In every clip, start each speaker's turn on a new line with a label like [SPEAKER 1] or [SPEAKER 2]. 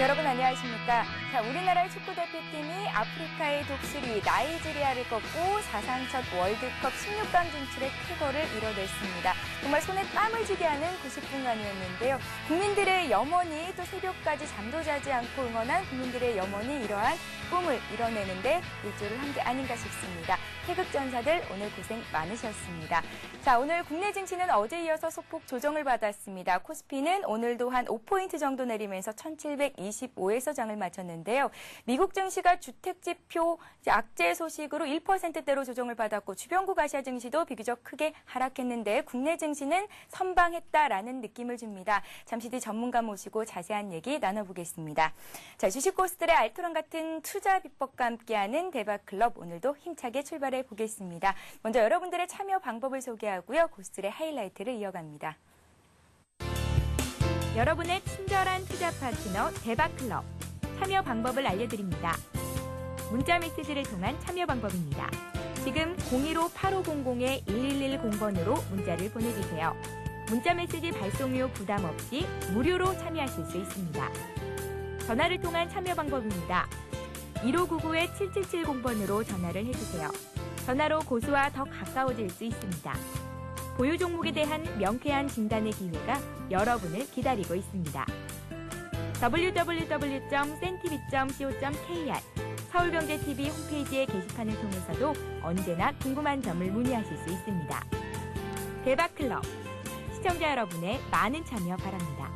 [SPEAKER 1] 여러분 안녕하십니까? 자, 우리나라의 축구대표팀이 아프리카의 독수리 나이지리아를 꺾고 사상 첫 월드컵 16강 진출의 쾌거를 이뤄냈습니다. 정말 손에 땀을 쥐게 하는 90분간이었는데요. 국민들의 염원이 또 새벽까지 잠도 자지 않고 응원한 국민들의 염원이 이러한 꿈을 이뤄내는데 일조를 한 게 아닌가 싶습니다. 태극전사들 오늘 고생 많으셨습니다. 자, 오늘 국내 증시는 어제 이어서 소폭 조정을 받았습니다. 코스피는 오늘도 한 5포인트 정도 내리면서 1725에서 장을 마쳤는데요. 미국 증시가 주택지표 악재 소식으로 1%대로 조정을 받았고 주변국 아시아 증시도 비교적 크게 하락했는데 국내 증시는 선방했다라는 느낌을 줍니다. 잠시 뒤 전문가 모시고 자세한 얘기 나눠보겠습니다. 자, 주식 고수들의 알토란 같은 투자 비법과 함께하는 대박클럽 오늘도 힘차게 출발해 보겠습니다. 먼저 여러분들의 참여 방법을 소개하고요. 고수들의 하이라이트를 이어갑니다. 여러분의 친절한 투자 파트너 대박클럽 참여 방법을 알려드립니다. 문자 메시지를 통한 참여 방법입니다. 지금 015-8500-1110번으로 문자를 보내주세요. 문자 메시지 발송료 부담 없이 무료로 참여하실 수 있습니다. 전화를 통한 참여 방법입니다. 1599-7770번으로 전화를 해주세요. 전화로 고수와 더 가까워질 수 있습니다. 보유 종목에 대한 명쾌한 진단의 기회가 여러분을 기다리고 있습니다. www.sentv.co.kr 서울경제TV 홈페이지의 게시판을 통해서도 언제나 궁금한 점을 문의하실 수 있습니다. 대박클럽, 시청자 여러분의 많은 참여 바랍니다.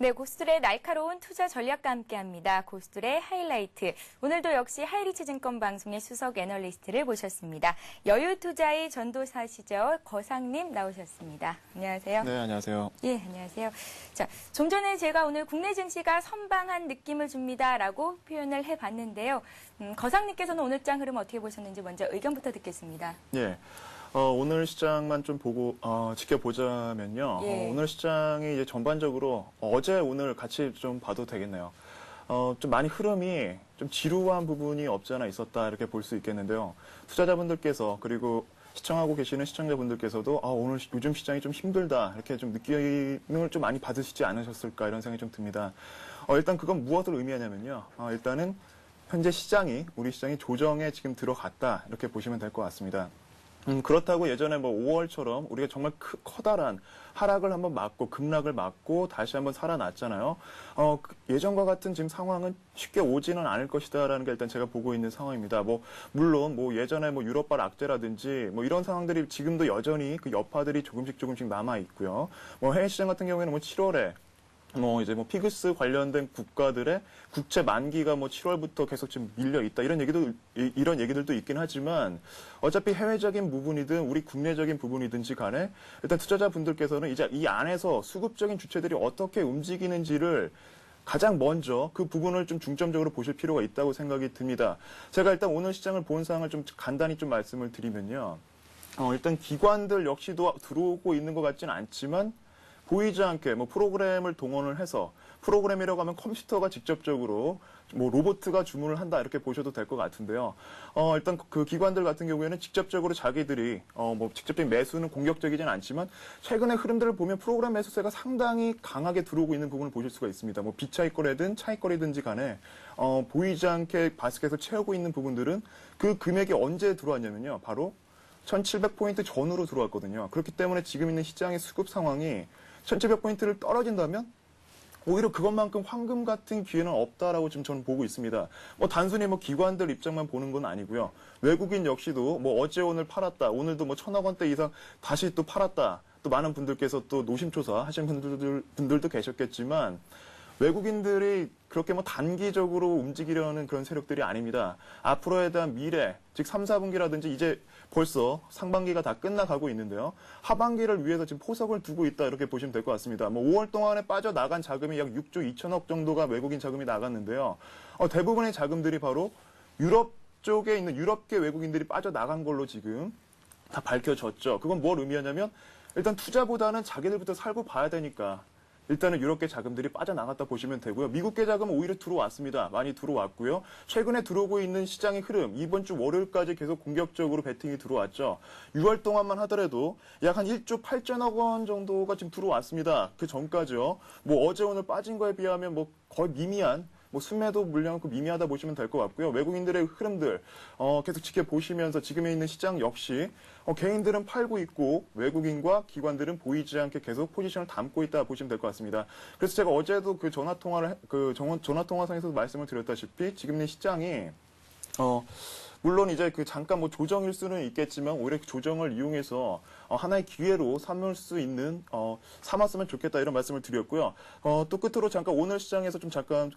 [SPEAKER 1] 네, 고수들의 날카로운 투자 전략과 함께합니다. 고수들의 하이라이트. 오늘도 역시 하이리치 증권 방송의 수석 애널리스트를 모셨습니다. 여유투자의 전도사시죠. 거상님 나오셨습니다. 안녕하세요.
[SPEAKER 2] 네, 안녕하세요.
[SPEAKER 1] 예, 안녕하세요. 자, 좀 전에 제가 오늘 국내 증시가 선방한 느낌을 줍니다라고 표현을 해봤는데요. 거상님께서는 오늘 장 흐름 어떻게 보셨는지 먼저 의견부터 듣겠습니다.
[SPEAKER 2] 예. 오늘 시장만 좀 보고 지켜보자면요.
[SPEAKER 1] 예.
[SPEAKER 2] 오늘 시장이 이제 전반적으로 어제 오늘 같이 좀 봐도 되겠네요. 좀 많이 흐름이 좀 지루한 부분이 없지 않아 있었다 이렇게 볼 수 있겠는데요. 투자자분들께서 그리고 시청하고 계시는 시청자분들께서도 오늘 요즘 시장이 좀 힘들다 이렇게 좀 느낌을 좀 많이 받으시지 않으셨을까 이런 생각이 좀 듭니다. 일단 그건 무엇을 의미하냐면요. 일단은 현재 우리 시장이 조정에 지금 들어갔다 이렇게 보시면 될 것 같습니다. 그렇다고 예전에 5월처럼 우리가 정말 커다란 하락을 한번 맞고 급락을 맞고 다시 한번 살아났잖아요. 예전과 같은 지금 상황은 쉽게 오지는 않을 것이다라는 게 일단 제가 보고 있는 상황입니다. 물론 예전에 유럽발 악재라든지 이런 상황들이 지금도 여전히 그 여파들이 조금씩 남아 있고요. 해외 시장 같은 경우에는 7월에 이제 피그스 관련된 국가들의 국채 만기가 7월부터 계속 지금 밀려 있다. 이런 얘기들도 있긴 하지만 어차피 해외적인 부분이든 우리 국내적인 부분이든지 간에 일단 투자자분들께서는 이제 이 안에서 수급적인 주체들이 어떻게 움직이는지를 가장 먼저 그 부분을 좀 중점적으로 보실 필요가 있다고 생각이 듭니다. 제가 일단 오늘 시장을 본 상황을 좀 간단히 좀 말씀을 드리면요. 일단 기관들 역시도 들어오고 있는 것 같지는 않지만 보이지 않게 프로그램을 동원을 해서 프로그램이라고 하면 컴퓨터가 직접적으로 로봇가 주문을 한다 이렇게 보셔도 될 것 같은데요. 일단 그 기관들 같은 경우에는 직접적으로 자기들이 직접적인 매수는 공격적이진 않지만 최근의 흐름들을 보면 프로그램 매수세가 상당히 강하게 들어오고 있는 부분을 보실 수가 있습니다. 비차익거래든 차익거래든지 간에 보이지 않게 바스켓에서 채우고 있는 부분들은 그 금액이 언제 들어왔냐면요. 바로 1700포인트 전후로 들어왔거든요. 그렇기 때문에 지금 있는 시장의 수급 상황이 1700포인트를 떨어진다면 오히려 그것만큼 황금 같은 기회는 없다라고 지금 저는 보고 있습니다. 단순히 기관들 입장만 보는 건 아니고요. 외국인 역시도 어제 오늘 팔았다. 오늘도 1000억 원대 이상 다시 또 팔았다. 또 많은 분들께서 또 노심초사 하신 분들도 계셨겠지만 외국인들이 그렇게 단기적으로 움직이려는 그런 세력들이 아닙니다. 앞으로에 대한 미래, 즉 3, 4분기라든지 이제 벌써 상반기가 다 끝나가고 있는데요. 하반기를 위해서 지금 포석을 두고 있다 이렇게 보시면 될 것 같습니다. 5월 동안에 빠져나간 자금이 약 6조 2천억 정도가 외국인 자금이 나갔는데요. 대부분의 자금들이 바로 유럽 쪽에 있는 유럽계 외국인들이 빠져나간 걸로 지금 다 밝혀졌죠. 그건 뭘 의미하냐면 일단 투자보다는 자기들부터 살고 봐야 되니까 일단은 유럽계 자금들이 빠져나갔다 보시면 되고요. 미국계 자금은 오히려 들어왔습니다. 많이 들어왔고요. 최근에 들어오고 있는 시장의 흐름, 이번 주 월요일까지 계속 공격적으로 베팅이 들어왔죠. 6월 동안만 하더라도 약 한 1조 8천억 원 정도가 지금 들어왔습니다. 그 전까지요. 뭐 어제 오늘 빠진 거에 비하면 뭐 거의 미미한 순매도 물량 미미하다 보시면 될 것 같고요. 외국인들의 흐름들 계속 지켜보시면서 지금에 있는 시장 역시 개인들은 팔고 있고 외국인과 기관들은 보이지 않게 계속 포지션을 담고 있다 보시면 될 것 같습니다. 그래서 제가 어제도 그 전화통화상에서도 말씀을 드렸다시피 지금 있는 시장이 물론 이제 그 잠깐 뭐 조정일 수는 있겠지만 오히려 그 조정을 이용해서 하나의 기회로 삼았으면 좋겠다 이런 말씀을 드렸고요. 또 끝으로 잠깐 오늘 시장에서 좀 잠깐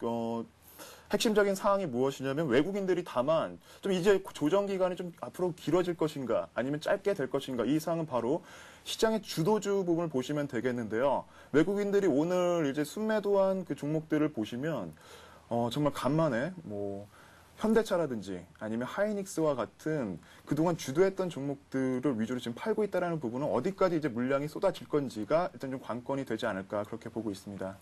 [SPEAKER 2] 핵심적인 사항이 무엇이냐면 외국인들이 다만 좀 이제 조정 기간이 좀 앞으로 길어질 것인가 아니면 짧게 될 것인가 이 사항은 바로 시장의 주도주 부분을 보시면 되겠는데요. 외국인들이 오늘 이제 순매도한 그 종목들을 보시면 정말 간만에 현대차라든지 아니면 하이닉스와 같은 그동안 주도했던 종목들을 위주로 지금 팔고 있다는 부분은 어디까지 이제 물량이 쏟아질 건지가 일단 좀 관건이 되지 않을까 그렇게 보고 있습니다.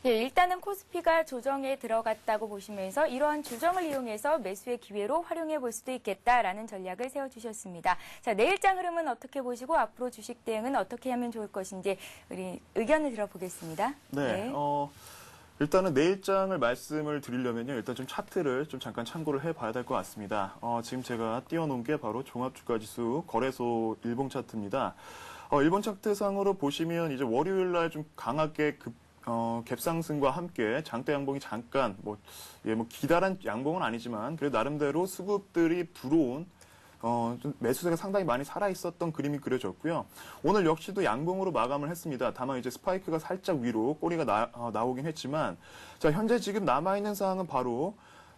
[SPEAKER 1] 예, 일단은 코스피가 조정에 들어갔다고 보시면서 이러한 조정을 이용해서 매수의 기회로 활용해 볼 수도 있겠다라는 전략을 세워주셨습니다. 자, 내일장 흐름은 어떻게 보시고 앞으로 주식 대응은 어떻게 하면 좋을 것인지 우리 의견을 들어보겠습니다.
[SPEAKER 2] 네. 일단은 내일장을 말씀을 드리려면요. 일단 좀 차트를 좀 잠깐 참고를 해봐야 될 것 같습니다. 지금 제가 띄워놓은 게 바로 종합주가지수 거래소 일봉 차트입니다. 일본 차트상으로 보시면 이제 월요일 날 좀 강하게 갭상승과 함께 장대 양봉이 잠깐 기다란 양봉은 아니지만 그래도 나름대로 수급들이 불어온 좀 매수세가 상당히 많이 살아있었던 그림이 그려졌고요. 오늘 역시도 양봉으로 마감을 했습니다. 다만 이제 스파이크가 살짝 위로 꼬리가 나오긴 했지만, 자, 현재 지금 남아있는 상황은 바로,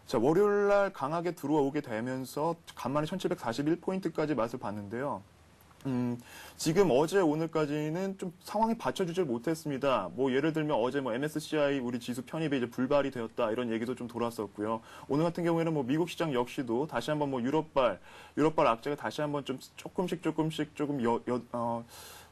[SPEAKER 2] 자, 월요일 날 강하게 들어오게 되면서 간만에 1741포인트까지 맛을 봤는데요. 지금 어제 오늘까지는 좀 상황이 받쳐주질 못했습니다. 예를 들면 어제 MSCI 우리 지수 편입이 이제 불발이 되었다 이런 얘기도 좀 돌았었고요. 오늘 같은 경우에는 미국 시장 역시도 다시 한번 유럽발 악재가 다시 한번 좀 조금씩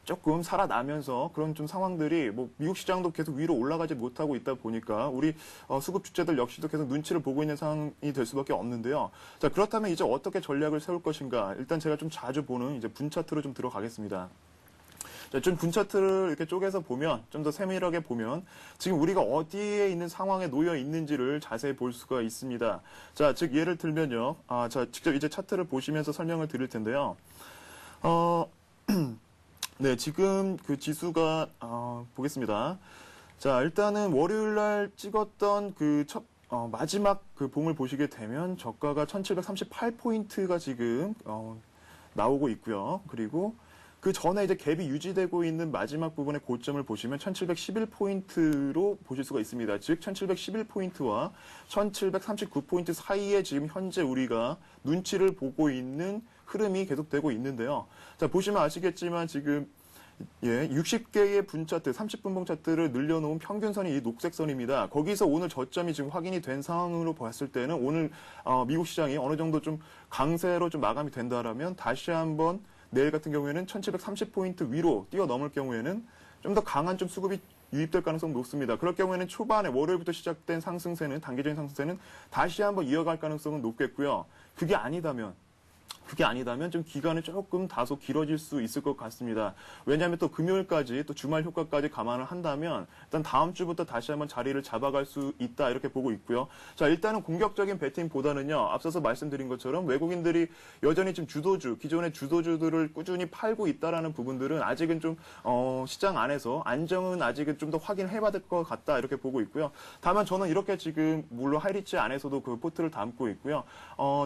[SPEAKER 2] 조금 살아나면서 그런 좀 상황들이 미국 시장도 계속 위로 올라가지 못하고 있다 보니까 우리 수급 주체들 역시도 계속 눈치를 보고 있는 상황이 될 수밖에 없는데요. 자, 그렇다면 이제 어떻게 전략을 세울 것인가? 일단 제가 좀 자주 보는 이제 분 차트로 좀 들어가겠습니다. 자, 좀 분 차트를 이렇게 쪼개서 보면 좀 더 세밀하게 보면 지금 우리가 어디에 있는 상황에 놓여 있는지를 자세히 볼 수가 있습니다. 자, 즉 예를 들면요. 자, 직접 이제 차트를 보시면서 설명을 드릴 텐데요. 네, 지금 그 지수가, 보겠습니다. 자, 일단은 월요일 날 찍었던 마지막 그 봉을 보시게 되면 저가가 1738포인트가 지금, 나오고 있고요. 그리고 그 전에 이제 갭이 유지되고 있는 마지막 부분의 고점을 보시면 1711포인트로 보실 수가 있습니다. 즉, 1711포인트와 1739포인트 사이에 지금 현재 우리가 눈치를 보고 있는 흐름이 계속되고 있는데요. 자, 보시면 아시겠지만 지금 60개의 분 차트, 30분봉 차트를 늘려놓은 평균선이 이 녹색선입니다. 거기서 오늘 저점이 지금 확인이 된 상황으로 봤을 때는 오늘 미국 시장이 어느 정도 좀 강세로 좀 마감이 된다라면 다시 한번 내일 같은 경우에는 1730포인트 위로 뛰어넘을 경우에는 좀 더 강한 좀 수급이 유입될 가능성이 높습니다. 그럴 경우에는 초반에 월요일부터 시작된 상승세는 단기적인 상승세는 다시 한번 이어갈 가능성은 높겠고요. 그게 아니다면 좀 기간이 조금 다소 길어질 수 있을 것 같습니다. 왜냐하면 또 금요일까지 또 주말 효과까지 감안을 한다면 일단 다음 주부터 다시 한번 자리를 잡아갈 수 있다 이렇게 보고 있고요. 자, 일단은 공격적인 배팅보다는요. 앞서서 말씀드린 것처럼 외국인들이 여전히 지금 기존의 주도주들을 꾸준히 팔고 있다라는 부분들은 아직은 좀 시장 안에서 안정은 아직은 좀 더 확인을 해봐야 될 것 같다 이렇게 보고 있고요. 다만 저는 이렇게 지금 물론 하이리치 안에서도 그 포트를 담고 있고요.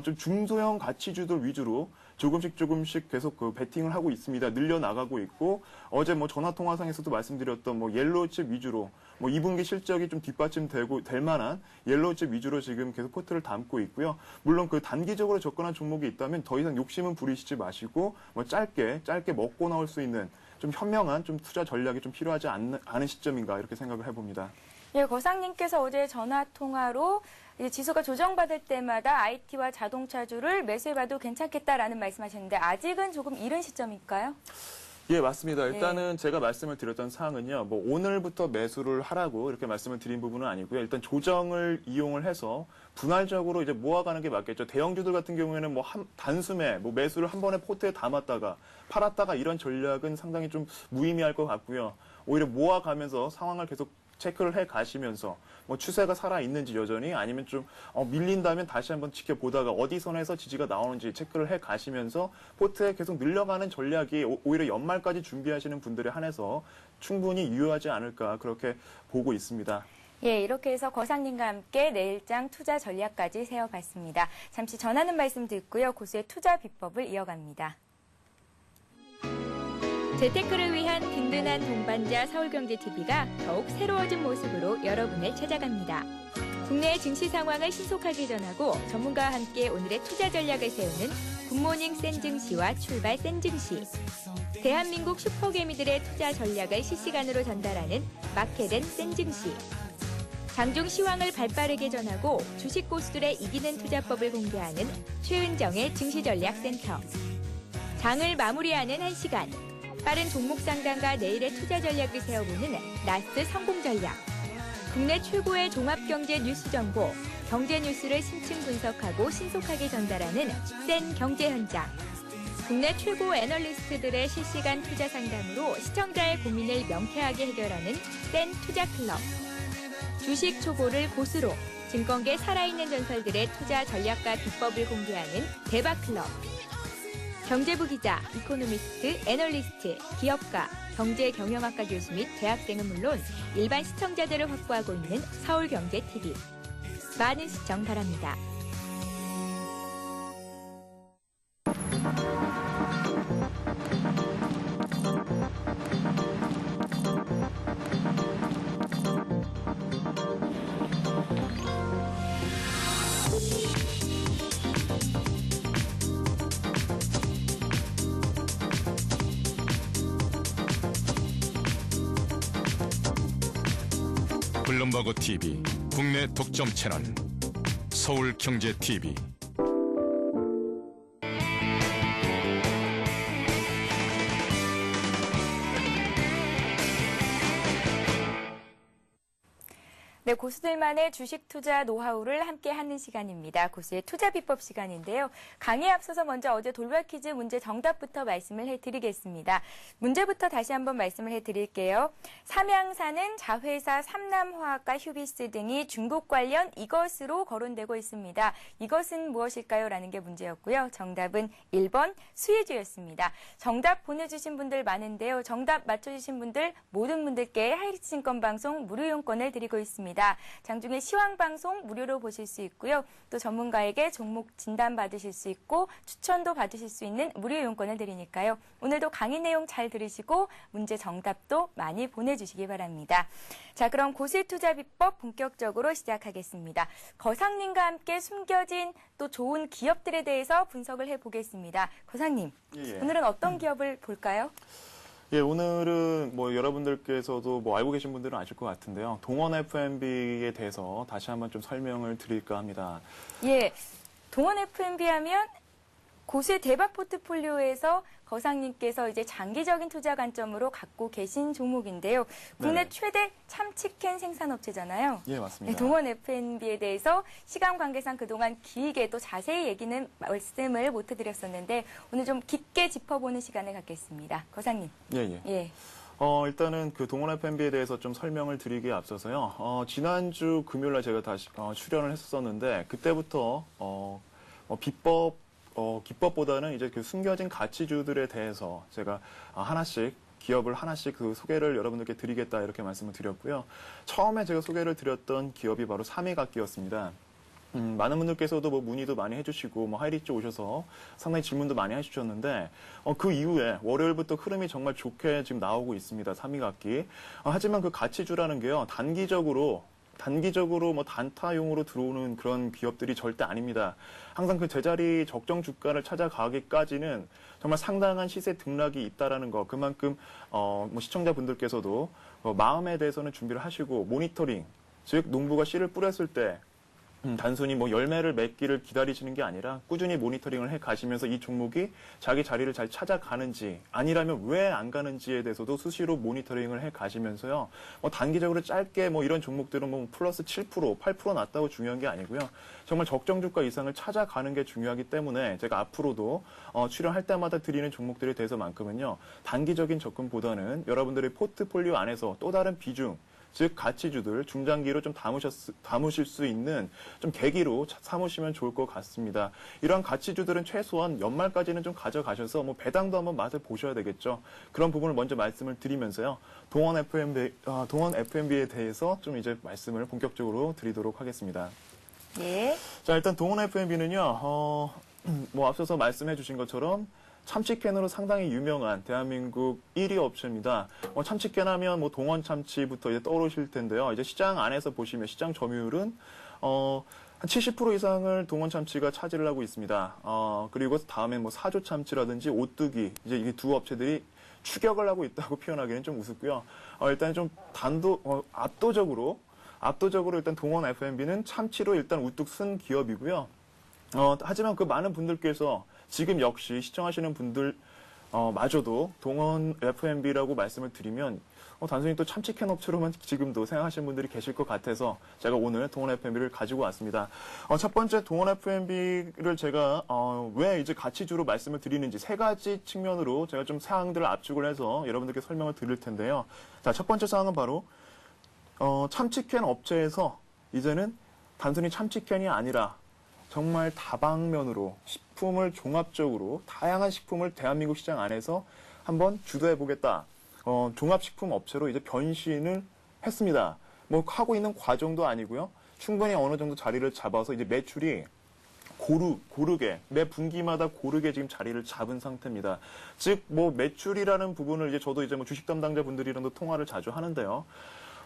[SPEAKER 2] 좀 중소형 가치주들 위주로 조금씩 계속 그 베팅을 하고 있습니다. 늘려나가고 있고 어제 전화통화상에서도 말씀드렸던 옐로우칩 위주로 2분기 실적이 좀 뒷받침될 만한 옐로우칩 위주로 지금 계속 포트를 담고 있고요. 물론 그 단기적으로 접근한 종목이 있다면 더 이상 욕심은 부리시지 마시고 짧게 먹고 나올 수 있는 좀 현명한 좀 투자 전략이 좀 필요하지 않은 시점인가 이렇게 생각을 해봅니다.
[SPEAKER 1] 예, 거상님께서 어제 전화통화로 지수가 조정받을 때마다 IT와 자동차주를 매수해봐도 괜찮겠다라는 말씀하셨는데 아직은 조금 이른 시점일까요?
[SPEAKER 2] 예, 맞습니다. 일단은 제가 말씀을 드렸던 사항은요, 뭐 오늘부터 매수를 하라고 이렇게 말씀을 드린 부분은 아니고요. 일단 조정을 이용을 해서 분할적으로 이제 모아가는 게 맞겠죠. 대형주들 같은 경우에는 뭐 단숨에 뭐 매수를 한 번에 포트에 담았다가 팔았다가 이런 전략은 상당히 좀 무의미할 것 같고요. 오히려 모아가면서 상황을 계속 체크를 해 가시면서 뭐 추세가 살아 있는지 여전히 아니면 좀 밀린다면 다시 한번 지켜보다가 어디 선에서 지지가 나오는지 체크를 해 가시면서 포트에 계속 늘려가는 전략이 오히려 연말까지 준비하시는 분들에 한해서 충분히 유효하지 않을까 그렇게 보고 있습니다.
[SPEAKER 1] 예, 이렇게 해서 거상님과 함께 내일장 투자 전략까지 세워봤습니다. 잠시 전하는 말씀 듣고요. 고수의 투자 비법을 이어갑니다. 재테크를 위한 든든한 동반자 서울경제TV가 더욱 새로워진 모습으로 여러분을 찾아갑니다. 국내의 증시 상황을 신속하게 전하고 전문가와 함께 오늘의 투자 전략을 세우는 굿모닝 센증시와 출발 센증시. 대한민국 슈퍼개미들의 투자 전략을 실시간으로 전달하는 마케된 센증시. 장중 시황을 발빠르게 전하고 주식 고수들의 이기는 투자법을 공개하는 최은정의 증시전략센터. 장을 마무리하는 1시간. 빠른 종목 상담과 내일의 투자 전략을 세워보는 나스 성공전략. 국내 최고의 종합경제 뉴스 정보, 경제 뉴스를 심층 분석하고 신속하게 전달하는 센 경제현장. 국내 최고 애널리스트들의 실시간 투자 상담으로 시청자의 고민을 명쾌하게 해결하는 센 투자클럽. 주식 초보를 고수로 증권계 살아있는 전설들의 투자 전략과 비법을 공개하는 대박클럽. 경제부 기자, 이코노미스트, 애널리스트, 기업가, 경제경영학과 교수 및 대학생은 물론 일반 시청자들을 확보하고 있는 서울경제TV. 많은 시청 바랍니다.
[SPEAKER 3] 블룸버그 TV 국내 독점 채널 서울경제TV.
[SPEAKER 1] 네, 고수들만의 주식 투자 노하우를 함께 하는 시간입니다. 고수의 투자 비법 시간인데요. 강의에 앞서서 먼저 어제 돌발 퀴즈 문제 정답부터 말씀을 해드리겠습니다. 문제부터 다시 한번 말씀을 해드릴게요. 삼양사는 자회사 삼남화학과 휴비스 등이 중국 관련 이것으로 거론되고 있습니다. 이것은 무엇일까요? 라는 게 문제였고요. 정답은 1번 수혜주였습니다. 정답 보내주신 분들 많은데요. 정답 맞춰주신 분들 모든 분들께 하이리증권 방송 무료 이용권을 드리고 있습니다. 장중에 시황방송 무료로 보실 수 있고요. 또 전문가에게 종목 진단 받으실 수 있고 추천도 받으실 수 있는 무료 이용권을 드리니까요. 오늘도 강의 내용 잘 들으시고 문제 정답도 많이 보내주시기 바랍니다. 자, 그럼 고수의 투자 비법 본격적으로 시작하겠습니다. 거상님과 함께 숨겨진 또 좋은 기업들에 대해서 분석을 해보겠습니다. 거상님,
[SPEAKER 2] 예.
[SPEAKER 1] 오늘은 어떤 기업을 볼까요?
[SPEAKER 2] 예, 오늘은 뭐 여러분들께서도 뭐 알고 계신 분들은 아실 것 같은데요. 동원 F&B에 대해서 다시 한번 좀 설명을 드릴까 합니다.
[SPEAKER 1] 예, 동원 F&B 하면 고수의 대박 포트폴리오에서 거상님께서 이제 장기적인 투자 관점으로 갖고 계신 종목인데요. 국내
[SPEAKER 2] 네.
[SPEAKER 1] 최대 참치캔 생산업체잖아요.
[SPEAKER 2] 예, 맞습니다.
[SPEAKER 1] 네, 동원 F&B에 대해서 시간 관계상 그동안 길게 또 자세히 얘기는 말씀을 못 해드렸었는데 오늘 좀 깊게 짚어보는 시간을 갖겠습니다. 거상님.
[SPEAKER 2] 예.
[SPEAKER 1] 예.
[SPEAKER 2] 일단은 그 동원 F&B에 대해서 좀 설명을 드리기에 앞서서요. 지난주 금요일날 제가 다시 출연을 했었는데 그때부터 기법보다는 이제 그 숨겨진 가치주들에 대해서 제가 기업을 하나씩 그 소개를 여러분들께 드리겠다 이렇게 말씀을 드렸고요. 처음에 제가 소개를 드렸던 기업이 바로 삼해각기였습니다. 많은 분들께서도 뭐 문의도 많이 해주시고 뭐 하이리치 오셔서 상당히 질문도 많이 해주셨는데 그 이후에 월요일부터 흐름이 정말 좋게 지금 나오고 있습니다. 삼해각기. 하지만 그 가치주라는 게요. 단기적으로 뭐 단타용으로 들어오는 그런 기업들이 절대 아닙니다. 항상 그 제자리 적정 주가를 찾아가기까지는 정말 상당한 시세 등락이 있다라는 거. 그만큼 뭐 시청자분들께서도 마음에 대해서는 준비를 하시고 모니터링, 즉 농부가 씨를 뿌렸을 때 단순히 뭐 열매를 맺기를 기다리시는 게 아니라 꾸준히 모니터링을 해 가시면서 이 종목이 자기 자리를 잘 찾아가는지 아니라면 왜 안 가는지에 대해서도 수시로 모니터링을 해 가시면서요. 뭐 단기적으로 짧게 뭐 이런 종목들은 뭐 플러스 7%, 8% 났다고 중요한 게 아니고요. 정말 적정 주가 이상을 찾아가는 게 중요하기 때문에 제가 앞으로도 출연할 때마다 드리는 종목들에 대해서만큼은요. 단기적인 접근보다는 여러분들의 포트폴리오 안에서 또 다른 비중 즉 가치주들 중장기로 좀 담으실 수 있는 좀 계기로 삼으시면 좋을 것 같습니다. 이러한 가치주들은 최소한 연말까지는 좀 가져가셔서 뭐 배당도 한번 맛을 보셔야 되겠죠. 그런 부분을 먼저 말씀을 드리면서요. 동원 F&B에 대해서 좀 이제 말씀을 본격적으로 드리도록 하겠습니다.
[SPEAKER 1] 예.
[SPEAKER 2] 자, 일단 동원 F&B는요. 뭐 앞서서 말씀해 주신 것처럼 참치캔으로 상당히 유명한 대한민국 1위 업체입니다. 참치캔 하면 뭐 동원 참치부터 이제 떠오르실 텐데요. 이제 시장 안에서 보시면 시장 점유율은 한 70% 이상을 동원 참치가 차지를 하고 있습니다. 그리고 다음에 뭐 사조 참치라든지 오뚜기 이제 이 두 업체들이 추격을 하고 있다고 표현하기는 좀 우습고요. 일단 좀 압도적으로 일단 동원 F&B는 참치로 일단 우뚝 쓴 기업이고요. 하지만 그 많은 분들께서 지금 역시 시청하시는 분들 마저도 동원 F&B라고 말씀을 드리면 단순히 또 참치캔 업체로만 지금도 생각하시는 분들이 계실 것 같아서 제가 오늘 동원 F&B를 가지고 왔습니다. 첫 번째 동원 F&B를 제가 왜 이제 가치주로 말씀을 드리는지 세 가지 측면으로 제가 좀 사항들을 압축을 해서 여러분들께 설명을 드릴 텐데요. 자, 첫 번째 사항은 바로 참치캔 업체에서 이제는 단순히 참치캔이 아니라 정말 다방면으로 식품을 종합적으로 다양한 식품을 대한민국 시장 안에서 한번 주도해보겠다. 종합식품 업체로 이제 변신을 했습니다. 뭐 하고 있는 과정도 아니고요. 충분히 어느 정도 자리를 잡아서 이제 매출이 고르게 매 분기마다 고르게 지금 자리를 잡은 상태입니다. 즉 뭐 매출이라는 부분을 이제 저도 이제 뭐 주식 담당자 분들이랑도 통화를 자주 하는데요.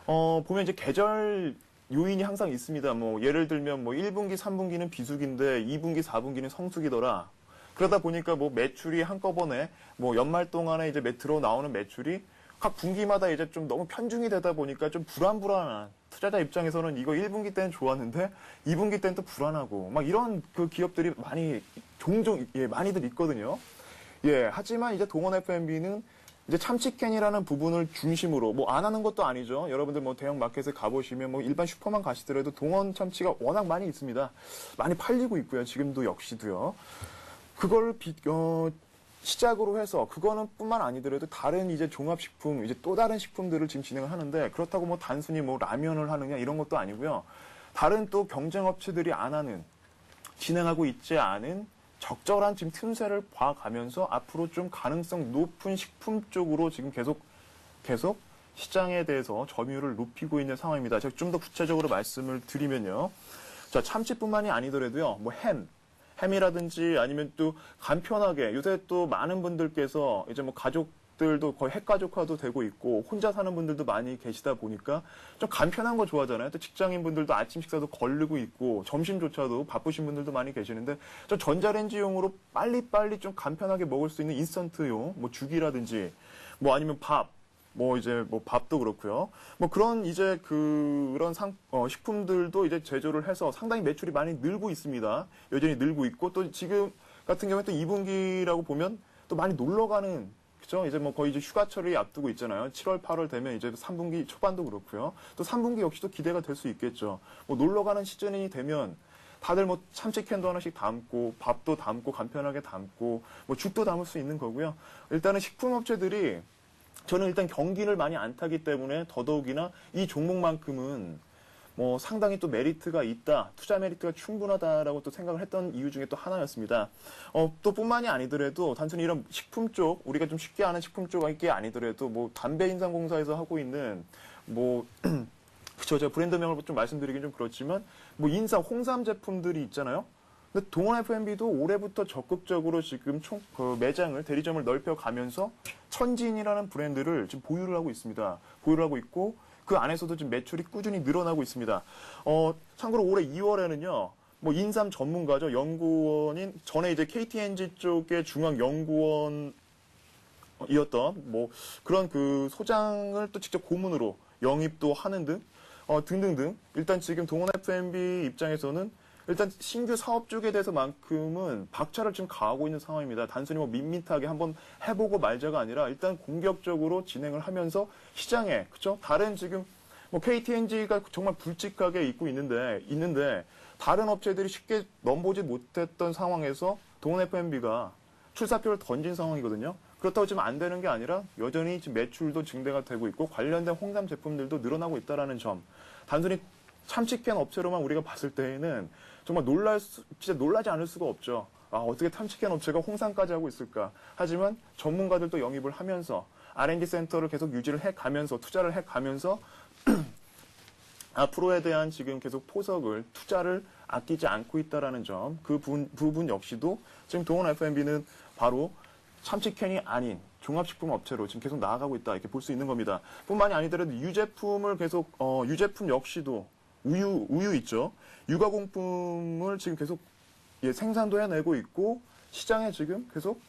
[SPEAKER 2] 보면 이제 계절 요인이 항상 있습니다. 뭐 예를 들면 뭐 1분기, 3분기는 비수기인데 2분기, 4분기는 성수기더라. 그러다 보니까 뭐 매출이 한꺼번에 뭐 연말 동안에 이제 들어 나오는 매출이 각 분기마다 이제 좀 너무 편중이 되다 보니까 좀 불안한 투자자 입장에서는 이거 1분기 때는 좋았는데 2분기 때는 또 불안하고 막 이런 그 기업들이 종종 많이들 있거든요. 하지만 이제 동원 F&B는 이제 참치캔이라는 부분을 중심으로 뭐 안 하는 것도 아니죠. 여러분들 뭐 대형 마켓에 가보시면 뭐 일반 슈퍼만 가시더라도 동원 참치가 워낙 많이 있습니다. 많이 팔리고 있고요. 지금도 역시도요. 그걸 시작으로 해서 그거는 뿐만 아니더라도 다른 이제 종합식품 이제 또 다른 식품들을 지금 진행을 하는데 그렇다고 뭐 단순히 뭐 라면을 하느냐 이런 것도 아니고요. 다른 또 경쟁 업체들이 안 하는 진행하고 있지 않은 적절한 지금 틈새를 봐가면서 앞으로 좀 가능성 높은 식품 쪽으로 지금 계속 시장에 대해서 점유율을 높이고 있는 상황입니다. 제가 좀 더 구체적으로 말씀을 드리면요. 자, 참치뿐만이 아니더라도요. 뭐 햄이라든지 아니면 또 간편하게 요새 또 많은 분들께서 이제 뭐 가족들도 거의 핵가족화도 되고 있고 혼자 사는 분들도 많이 계시다 보니까 좀 간편한 거 좋아하잖아요. 또 직장인 분들도 아침 식사도 거르고 있고 점심조차도 바쁘신 분들도 많이 계시는데 좀 전자레인지용으로 빨리빨리 좀 간편하게 먹을 수 있는 인스턴트용 뭐 죽이라든지 뭐 아니면 밥도 그렇고요. 뭐 그런 이제 그런 식품들도 이제 제조를 해서 상당히 매출이 많이 늘고 있습니다. 여전히 늘고 있고 또 지금 같은 경우에 또 2분기라고 보면 또 많이 놀러 가는 그죠? 이제 뭐 거의 이제 휴가철이 앞두고 있잖아요. 7월, 8월 되면 이제 3분기 초반도 그렇고요. 또 3분기 역시도 기대가 될 수 있겠죠. 뭐 놀러 가는 시즌이 되면 다들 뭐 참치캔도 하나씩 담고 밥도 담고 간편하게 담고 뭐 죽도 담을 수 있는 거고요. 일단은 식품업체들이 저는 일단 경기를 많이 안 타기 때문에 더더욱이나 이 종목만큼은 뭐 상당히 또 메리트가 있다, 투자 메리트가 충분하다라고 또 생각을 했던 이유 중에 또 하나였습니다. 또 뿐만이 아니더라도 단순히 이런 식품 쪽, 우리가 좀 쉽게 아는 식품 쪽이 아니더라도 뭐 담배인상공사에서 하고 있는 뭐 제가 브랜드명을 좀 말씀드리긴 좀 그렇지만 뭐 홍삼 제품들이 있잖아요. 근데 동원 F&B도 올해부터 적극적으로 지금 매장을 대리점을 넓혀가면서 천진이라는 브랜드를 지금 보유를 하고 있습니다. 보유를 하고 있고 그 안에서도 지금 매출이 꾸준히 늘어나고 있습니다. 참고로 올해 2월에는요. 뭐 인삼 전문가죠. 연구원인 전에 이제 KTNG 쪽의 중앙 연구원이었던 뭐 그런 그 소장을 또 직접 고문으로 영입도 하는 등 등등등. 일단 지금 동원 F&B 입장에서는 일단 신규 사업 쪽에 대해서만큼은 박차를 지금 가하고 있는 상황입니다. 단순히 뭐 밋밋하게 한번 해보고 말자가 아니라 일단 공격적으로 진행을 하면서 시장에, 그쵸? 다른 지금 뭐 KTNG가 정말 굵직하게 있고 있는데 다른 업체들이 쉽게 넘보지 못했던 상황에서 동원 F&B가 출사표를 던진 상황이거든요. 그렇다고 지금 안 되는 게 아니라 여전히 지금 매출도 증대가 되고 있고 관련된 홍삼 제품들도 늘어나고 있다는 점. 단순히 참치캔 업체로만 우리가 봤을 때에는 정말 진짜 놀라지 않을 수가 없죠. 아, 어떻게 참치캔 업체가 홍삼까지 하고 있을까. 하지만 전문가들도 영입을 하면서 R&D 센터를 계속 유지를 해가면서 투자를 해가면서 앞으로에 대한 지금 계속 포석을 투자를 아끼지 않고 있다는 점, 그 부분 역시도 지금 동원 F&B는 바로 참치캔이 아닌 종합식품 업체로 지금 계속 나아가고 있다 이렇게 볼 수 있는 겁니다. 뿐만이 아니더라도 유제품을 계속 유제품 역시도 우유 있죠. 유가공품을 지금 계속 생산도 해내고 있고 시장에 지금 계속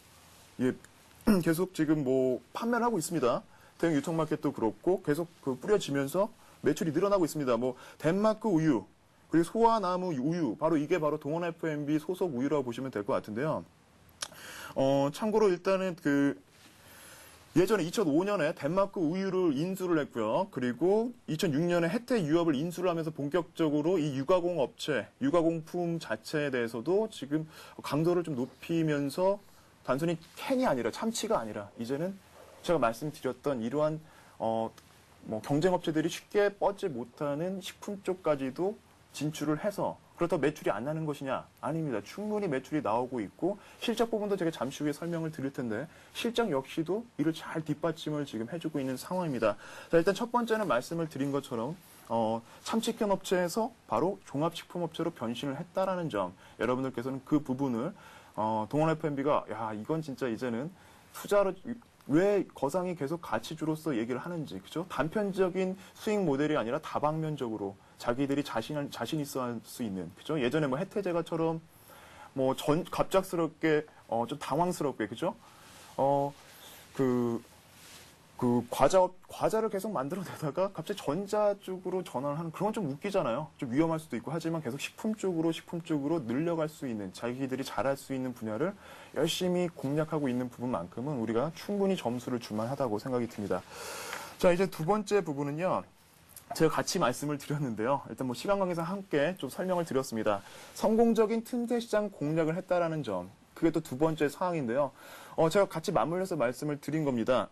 [SPEAKER 2] 지금 뭐 판매를 하고 있습니다. 대형 유통마켓도 그렇고 계속 뿌려지면서 매출이 늘어나고 있습니다. 뭐 덴마크 우유 그리고 소아나무 우유 바로 이게 바로 동원 F&B 소속 우유라고 보시면 될 것 같은데요. 참고로 일단은 예전에 2005년에 덴마크 우유를 인수를 했고요. 그리고 2006년에 혜태 유업을 인수를 하면서 본격적으로 이 유가공 업체, 유가공품 자체에 대해서도 지금 강도를 좀 높이면서 단순히 캔이 아니라 참치가 아니라 이제는 제가 말씀드렸던 이러한 뭐 경쟁 업체들이 쉽게 뻗지 못하는 식품 쪽까지도 진출을 해서 그렇다고 매출이 안 나는 것이냐? 아닙니다. 충분히 매출이 나오고 있고 실적 부분도 제가 잠시 후에 설명을 드릴 텐데 실적 역시도 이를 잘 뒷받침을 지금 해주고 있는 상황입니다. 자, 일단 첫 번째는 말씀을 드린 것처럼 참치캔 업체에서 바로 종합식품업체로 변신을 했다라는 점 여러분들께서는 그 부분을 동원 F&B가 야 이건 진짜 이제는 투자로 왜 거상이 계속 가치주로서 얘기를 하는지 그죠? 단편적인 수익 모델이 아니라 다방면적으로 자기들이 자신 있어 할 수 있는 그죠? 예전에 뭐 혜태제과처럼 뭐 갑작스럽게 좀 당황스럽게 그죠? 과자를 계속 만들어내다가 갑자기 전자 쪽으로 전환을 하는 그런 건 좀 웃기잖아요. 좀 위험할 수도 있고 하지만 계속 식품 쪽으로 늘려갈 수 있는 자기들이 잘할 수 있는 분야를 열심히 공략하고 있는 부분만큼은 우리가 충분히 점수를 줄만하다고 생각이 듭니다. 자, 이제 두 번째 부분은요. 제가 같이 말씀을 드렸는데요. 일단 뭐 시간 관계상 함께 좀 설명을 드렸습니다. 성공적인 틈새 시장 공략을 했다라는 점. 그게 또 두 번째 사항인데요. 제가 같이 맞물려서 말씀을 드린 겁니다.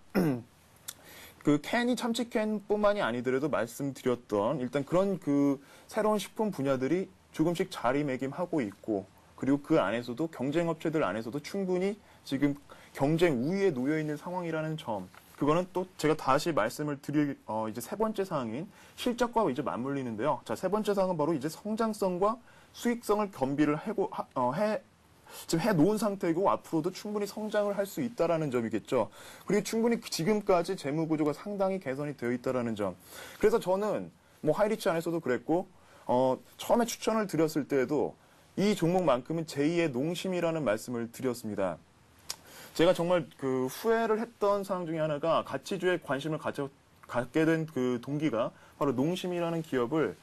[SPEAKER 2] 캔이 참치캔뿐만이 아니더라도 말씀드렸던 일단 그런 새로운 식품 분야들이 조금씩 자리매김하고 있고 그리고 그 안에서도 경쟁업체들 안에서도 충분히 지금 경쟁 우위에 놓여 있는 상황이라는 점. 그거는 또 제가 다시 말씀을 드릴 이제 세 번째 사항인 실적과 이제 맞물리는데요. 자, 세 번째 사항은 바로 이제 성장성과 수익성을 겸비를 지금 해놓은 상태이고 앞으로도 충분히 성장을 할 수 있다라는 점이겠죠. 그리고 충분히 지금까지 재무 구조가 상당히 개선이 되어 있다라는 점. 그래서 저는 뭐 하이리치 안에서도 그랬고 처음에 추천을 드렸을 때에도 이 종목만큼은 제2의 농심이라는 말씀을 드렸습니다. 제가 정말 후회를 했던 사항 중에 하나가 가치주에 관심을 갖게 된 그 동기가 바로 농심이라는 기업을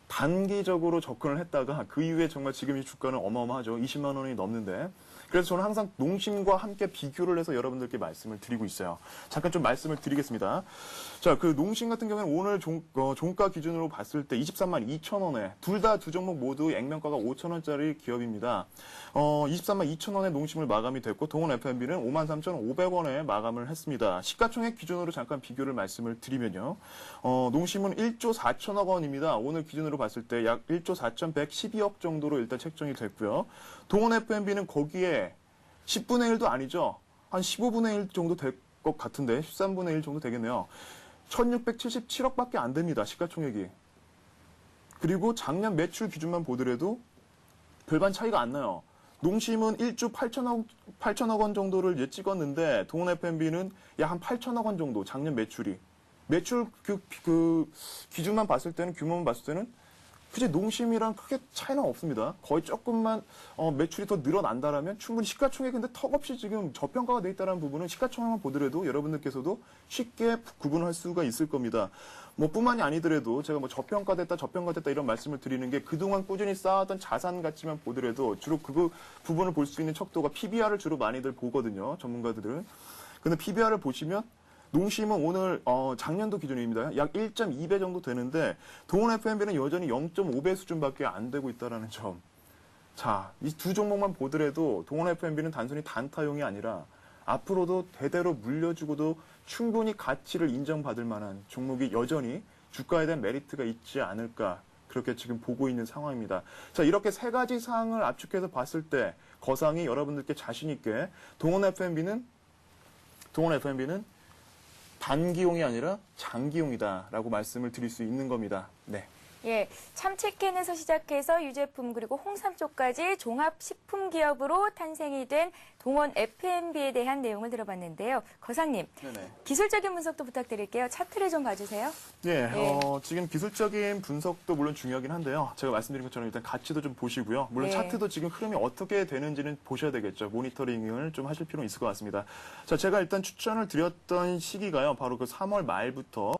[SPEAKER 2] 단기적으로 접근을 했다가 그 이후에 정말 지금 이 주가는 어마어마하죠. 20만 원이 넘는데. 그래서 저는 항상 농심과 함께 비교를 해서 여러분들께 말씀을 드리고 있어요. 잠깐 좀 말씀을 드리겠습니다. 자, 농심 같은 경우는 오늘 종가 기준으로 봤을 때 23만 2천 원에 둘 다 두 종목 모두 액면가가 5천 원짜리 기업입니다. 23만 2천 원에 농심을 마감이 됐고 동원 F&B는 5만 3,500원에 마감을 했습니다. 시가총액 기준으로 잠깐 비교를 말씀을 드리면요. 농심은 1조 4천억 원입니다. 오늘 기준으로 봤을 때 약 1조 4,112억 정도로 일단 책정이 됐고요. 동원 F&B는 거기에 10분의 1도 아니죠. 한 15분의 1 정도 될 것 같은데 13분의 1 정도 되겠네요. 1,677억밖에 안 됩니다. 시가총액이. 그리고 작년 매출 기준만 보더라도 별반 차이가 안 나요. 농심은 1조 8천억 원 정도를 찍었는데 동원 F&B는 약 한 8천억 원 정도 작년 매출이. 매출 기준만 봤을 때는 규모만 봤을 때는 굳이 농심이랑 크게 차이는 없습니다. 거의 조금만 매출이 더 늘어난다라면 충분히 시가총액인데 턱없이 지금 저평가가 돼 있다는 부분은 시가총액만 보더라도 여러분들께서도 쉽게 구분할 수가 있을 겁니다. 뭐 뿐만이 아니더라도 제가 뭐 저평가됐다 이런 말씀을 드리는 게 그동안 꾸준히 쌓았던 자산 가치만 보더라도 주로 그 부분을 볼 수 있는 척도가 PBR을 주로 많이들 보거든요. 전문가들은. 근데 PBR을 보시면 농심은 오늘 작년도 기준입니다. 약 1.2배 정도 되는데 동원 F&B는 여전히 0.5배 수준밖에 안 되고 있다는 점. 자, 이 두 종목만 보더라도 동원 F&B는 단순히 단타용이 아니라 앞으로도 대대로 물려주고도 충분히 가치를 인정받을 만한 종목이 여전히 주가에 대한 메리트가 있지 않을까 그렇게 지금 보고 있는 상황입니다. 자, 이렇게 세 가지 사항을 압축해서 봤을 때 거상이 여러분들께 자신 있게 동원 F&B는 단기용이 아니라 장기용이다라고 말씀을 드릴 수 있는 겁니다. 네.
[SPEAKER 1] 예, 참치캔에서 시작해서 유제품 그리고 홍삼 쪽까지 종합식품 기업으로 탄생이 된 동원 F&B에 대한 내용을 들어봤는데요. 거상님,
[SPEAKER 2] 네네.
[SPEAKER 1] 기술적인 분석도 부탁드릴게요. 차트를 좀 봐주세요.
[SPEAKER 2] 예,
[SPEAKER 1] 네.
[SPEAKER 2] 지금 기술적인 분석도 물론 중요하긴 한데요. 제가 말씀드린 것처럼 일단 가치도 좀 보시고요. 물론
[SPEAKER 1] 네.
[SPEAKER 2] 차트도 지금 흐름이 어떻게 되는지는 보셔야 되겠죠. 모니터링을 좀 하실 필요는 있을 것 같습니다. 자, 제가 일단 추천을 드렸던 시기가요. 바로 그 3월 말부터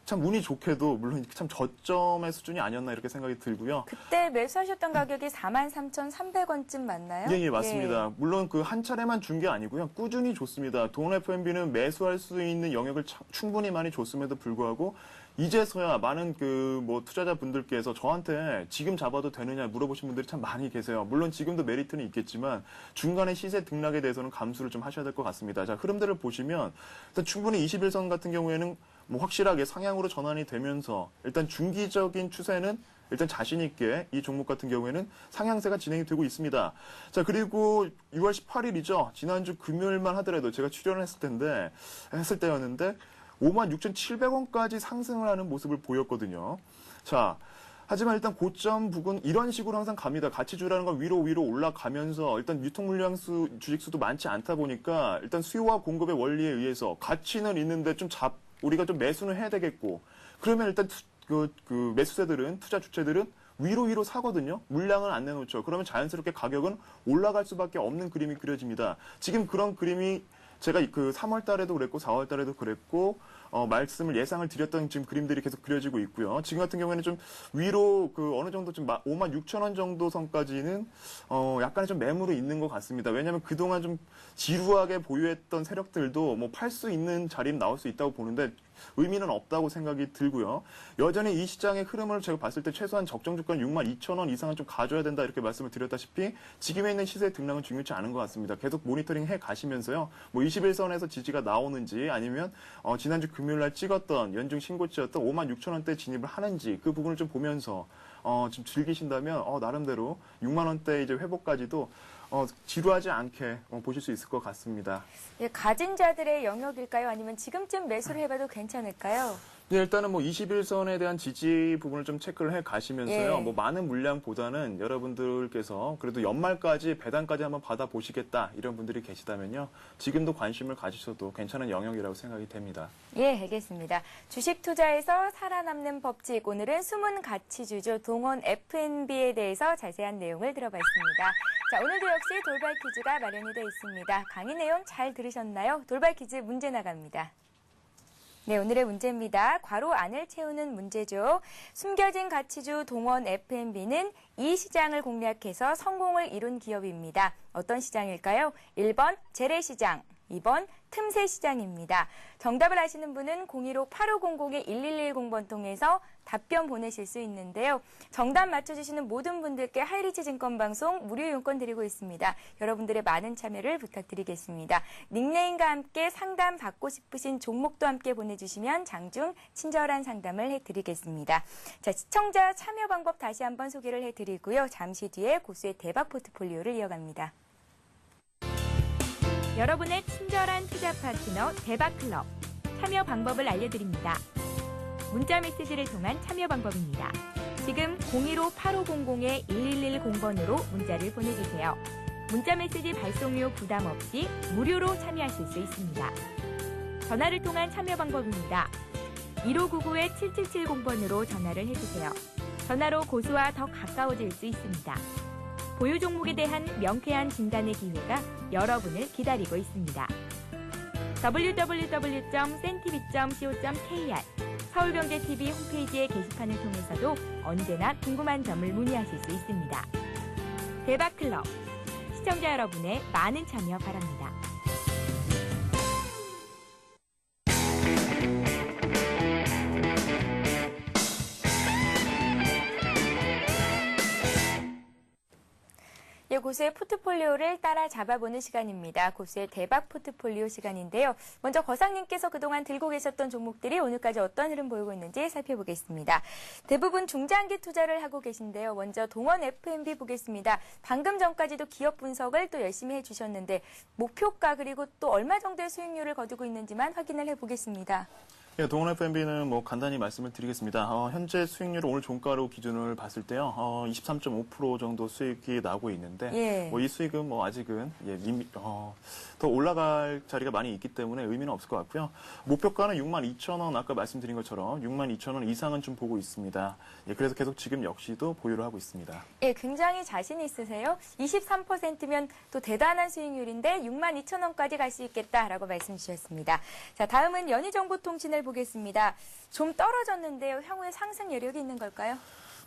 [SPEAKER 2] 참 운이 좋게도 물론 참 저점의 수준이 아니었나 이렇게 생각이 들고요.
[SPEAKER 1] 그때 매수하셨던 가격이 43,300원쯤 맞나요?
[SPEAKER 2] 예, 맞습니다. 물론 그 한 차례만 준 게 아니고요. 꾸준히 줬습니다. 동원 F&B는 매수할 수 있는 영역을 충분히 많이 줬음에도 불구하고 이제서야 많은 투자자분들께서 저한테 지금 잡아도 되느냐 물어보신 분들이 참 많이 계세요. 물론 지금도 메리트는 있겠지만 중간에 시세 등락에 대해서는 감수를 좀 하셔야 될 것 같습니다. 자, 흐름들을 보시면 일단 충분히 21선 같은 경우에는 확실하게 상향으로 전환이 되면서 일단 중기적인 추세는 일단 자신 있게 이 종목 같은 경우에는 상향세가 진행이 되고 있습니다. 자, 그리고 6월 18일이죠. 지난주 금요일만 하더라도 제가 출연했을 때였는데 56,700원까지 상승을 하는 모습을 보였거든요. 자, 하지만 일단 고점 부근 이런 식으로 항상 갑니다. 가치주라는 건 위로 올라가면서 일단 유통 물량 주식 수도 많지 않다 보니까 일단 수요와 공급의 원리에 의해서 가치는 있는데 우리가 좀 매수는 해야 되겠고 그러면 일단 매수세들은 투자 주체들은 위로 사거든요. 물량은 안 내놓죠. 그러면 자연스럽게 가격은 올라갈 수밖에 없는 그림이 그려집니다. 지금 그런 그림이 제가 그 3월 달에도 그랬고 4월 달에도 그랬고 말씀을 예상을 드렸던 지금 그림들이 계속 그려지고 있고요. 지금 같은 경우에는 좀 위로 어느 정도 좀 56,000원 정도 선까지는 약간의 좀 매물이 있는 것 같습니다. 왜냐하면 그동안 좀 지루하게 보유했던 세력들도 팔 수 있는 자리는 나올 수 있다고 보는데 의미는 없다고 생각이 들고요. 여전히 이 시장의 흐름을 제가 봤을 때 최소한 적정 주가는 62,000원 이상은 좀 가져야 된다 이렇게 말씀을 드렸다시피 지금에 있는 시세 등락은 중요치 않은 것 같습니다. 계속 모니터링 해 가시면서요. 21선에서 지지가 나오는지 아니면 지난주 금요일 날 찍었던 연중 신고치였던 56,000원대 진입을 하는지 그 부분을 좀 보면서 좀 즐기신다면 나름대로 6만 원대 이제 회복까지도 지루하지 않게 보실 수 있을 것 같습니다.
[SPEAKER 1] 예, 가진 자들의 영역일까요? 아니면 지금쯤 매수를 해봐도 괜찮을까요?
[SPEAKER 2] 네, 일단은 21선에 대한 지지 부분을 좀 체크를 해 가시면서요.
[SPEAKER 1] 예.
[SPEAKER 2] 많은 물량보다는 여러분들께서 그래도 연말까지 배당까지 한번 받아보시겠다 이런 분들이 계시다면요. 지금도 관심을 가지셔도 괜찮은 영역이라고 생각이 됩니다.
[SPEAKER 1] 예, 알겠습니다. 주식 투자에서 살아남는 법칙. 오늘은 숨은 가치주죠. 동원 F&B에 대해서 자세한 내용을 들어봤습니다. 자, 오늘도 역시 돌발 퀴즈가 마련이 되어 있습니다. 강의 내용 잘 들으셨나요? 돌발 퀴즈 문제 나갑니다. 네, 오늘의 문제입니다. 괄호 안을 채우는 문제죠. 숨겨진 가치주 동원 F&B는 이 시장을 공략해서 성공을 이룬 기업입니다. 어떤 시장일까요? 1번 재래시장, 2번 틈새 시장입니다. 정답을 아시는 분은 015-8500-1110번 통해서 답변 보내실 수 있는데요. 정답 맞춰주시는 모든 분들께 하이리치 증권방송 무료 이용권 드리고 있습니다. 여러분들의 많은 참여를 부탁드리겠습니다. 닉네임과 함께 상담 받고 싶으신 종목도 함께 보내주시면 장중 친절한 상담을 해드리겠습니다. 자, 시청자 참여 방법 다시 한번 소개를 해드리고요. 잠시 뒤에 고수의 대박 포트폴리오를 이어갑니다. 여러분의 친절한 투자 파트너 대박클럽 참여 방법을 알려드립니다. 문자 메시지를 통한 참여 방법입니다. 지금 015-8500-1110번으로 문자를 보내주세요. 문자 메시지 발송료 부담 없이 무료로 참여하실 수 있습니다. 전화를 통한 참여 방법입니다. 1599-7770번으로 전화를 해주세요. 전화로 고수와 더 가까워질 수 있습니다. 보유 종목에 대한 명쾌한 진단의 기회가 여러분을 기다리고 있습니다. www.cntv.co.kr 서울경제TV 홈페이지의 게시판을 통해서도 언제나 궁금한 점을 문의하실 수 있습니다. 대박클럽, 시청자 여러분의 많은 참여 바랍니다. 고수의 포트폴리오를 따라 잡아보는 시간입니다. 고수의 대박 포트폴리오 시간인데요. 먼저 거상님께서 그동안 들고 계셨던 종목들이 오늘까지 어떤 흐름 보이고 있는지 살펴보겠습니다. 대부분 중장기 투자를 하고 계신데요. 먼저 동원 F&B 보겠습니다. 방금 전까지도 기업 분석을 또 열심히 해주셨는데 목표가 그리고 또 얼마 정도의 수익률을 거두고 있는지만 확인을 해보겠습니다.
[SPEAKER 2] 예, 동원 F&B는 뭐 간단히 말씀을 드리겠습니다. 현재 수익률을 오늘 종가로 기준을 봤을 때요, 23.5% 정도 수익이 나고 있는데,
[SPEAKER 1] 예.
[SPEAKER 2] 뭐 이 수익은 뭐 아직은 더 올라갈 자리가 많이 있기 때문에 의미는 없을 것 같고요. 목표가는 62,000원 아까 말씀드린 것처럼 62,000원 이상은 좀 보고 있습니다. 예, 그래서 계속 지금 역시도 보유를 하고 있습니다.
[SPEAKER 1] 예, 굉장히 자신 있으세요. 23%면 또 대단한 수익률인데 62,000원까지 갈 수 있겠다라고 말씀 주셨습니다. 자, 다음은 연희정보통신을 보겠습니다. 좀 떨어졌는데요. 향후에 상승 여력이 있는 걸까요?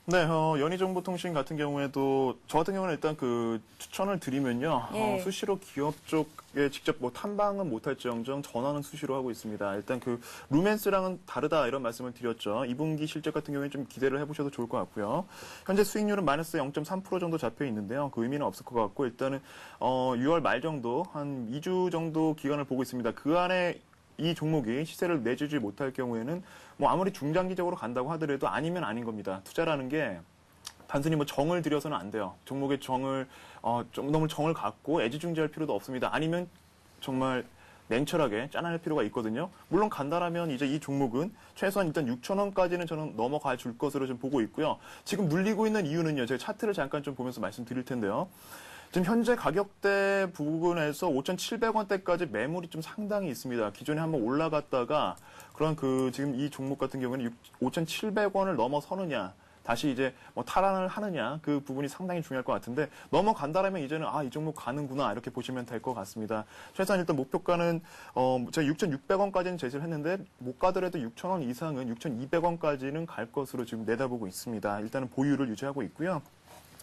[SPEAKER 2] 네, 연희정보통신 같은 경우에도 저 같은 경우는 일단 그 추천을 드리면요,
[SPEAKER 1] 예.
[SPEAKER 2] 수시로 기업 쪽에 직접 뭐 탐방은 못할지언정 전화는 수시로 하고 있습니다. 일단 그 루멘스랑은 다르다 이런 말씀을 드렸죠. 2분기 실적 같은 경우에 좀 기대를 해보셔도 좋을 것 같고요. 현재 수익률은 마이너스 0.3% 정도 잡혀 있는데요. 그 의미는 없을 것 같고 일단은 6월 말 정도 한 2주 정도 기간을 보고 있습니다. 그 안에 이 종목이 시세를 내주지 못할 경우에는 뭐 아무리 중장기적으로 간다고 하더라도 아니면 아닌 겁니다. 투자라는 게 단순히 뭐 정을 들여서는 안 돼요. 종목의 정을 좀 너무 정을 갖고 애지중지할 필요도 없습니다. 아니면 정말 냉철하게 짠할 필요가 있거든요. 물론 간다라면 이제 이 종목은 최소한 일단 6,000원까지는 저는 넘어가 줄 것으로 좀 보고 있고요. 지금 눌리고 있는 이유는요. 제가 차트를 잠깐 좀 보면서 말씀드릴 텐데요. 지금 현재 가격대 부근에서 5,700원대까지 매물이 좀 상당히 있습니다. 기존에 한번 올라갔다가 그런 지금 이 종목 같은 경우는 5,700원을 넘어서느냐, 다시 이제 뭐 탈환을 하느냐, 그 부분이 상당히 중요할 것 같은데 넘어간다라면 이제는 이 종목 가는구나 이렇게 보시면 될 것 같습니다. 최소한 일단 목표가는 제가 6,600원까지는 제시를 했는데 못 가더라도 6,000원 이상은 6,200원까지는 갈 것으로 지금 내다보고 있습니다. 일단은 보유를 유지하고 있고요.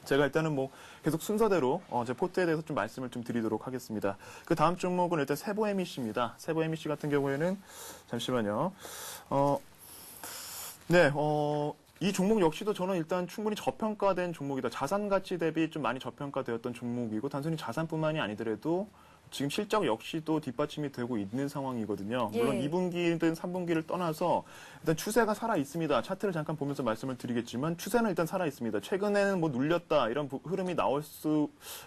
[SPEAKER 2] 제가 일단은 뭐 계속 순서대로 제 포트에 대해서 좀 말씀을 좀 드리도록 하겠습니다. 그 다음 종목은 일단 세보 MEC입니다. 세보 MEC 같은 경우에는 잠시만요. 이 종목 역시도 저는 일단 충분히 저평가된 종목이다. 자산 가치 대비 좀 많이 저평가되었던 종목이고 단순히 자산뿐만이 아니더라도 지금 실적 역시도 뒷받침이 되고 있는 상황이거든요. 물론
[SPEAKER 1] 예.
[SPEAKER 2] 2분기든 3분기를 떠나서 일단 추세가 살아 있습니다. 차트를 잠깐 보면서 말씀을 드리겠지만 추세는 일단 살아 있습니다. 최근에는 뭐 눌렸다 이런 흐름이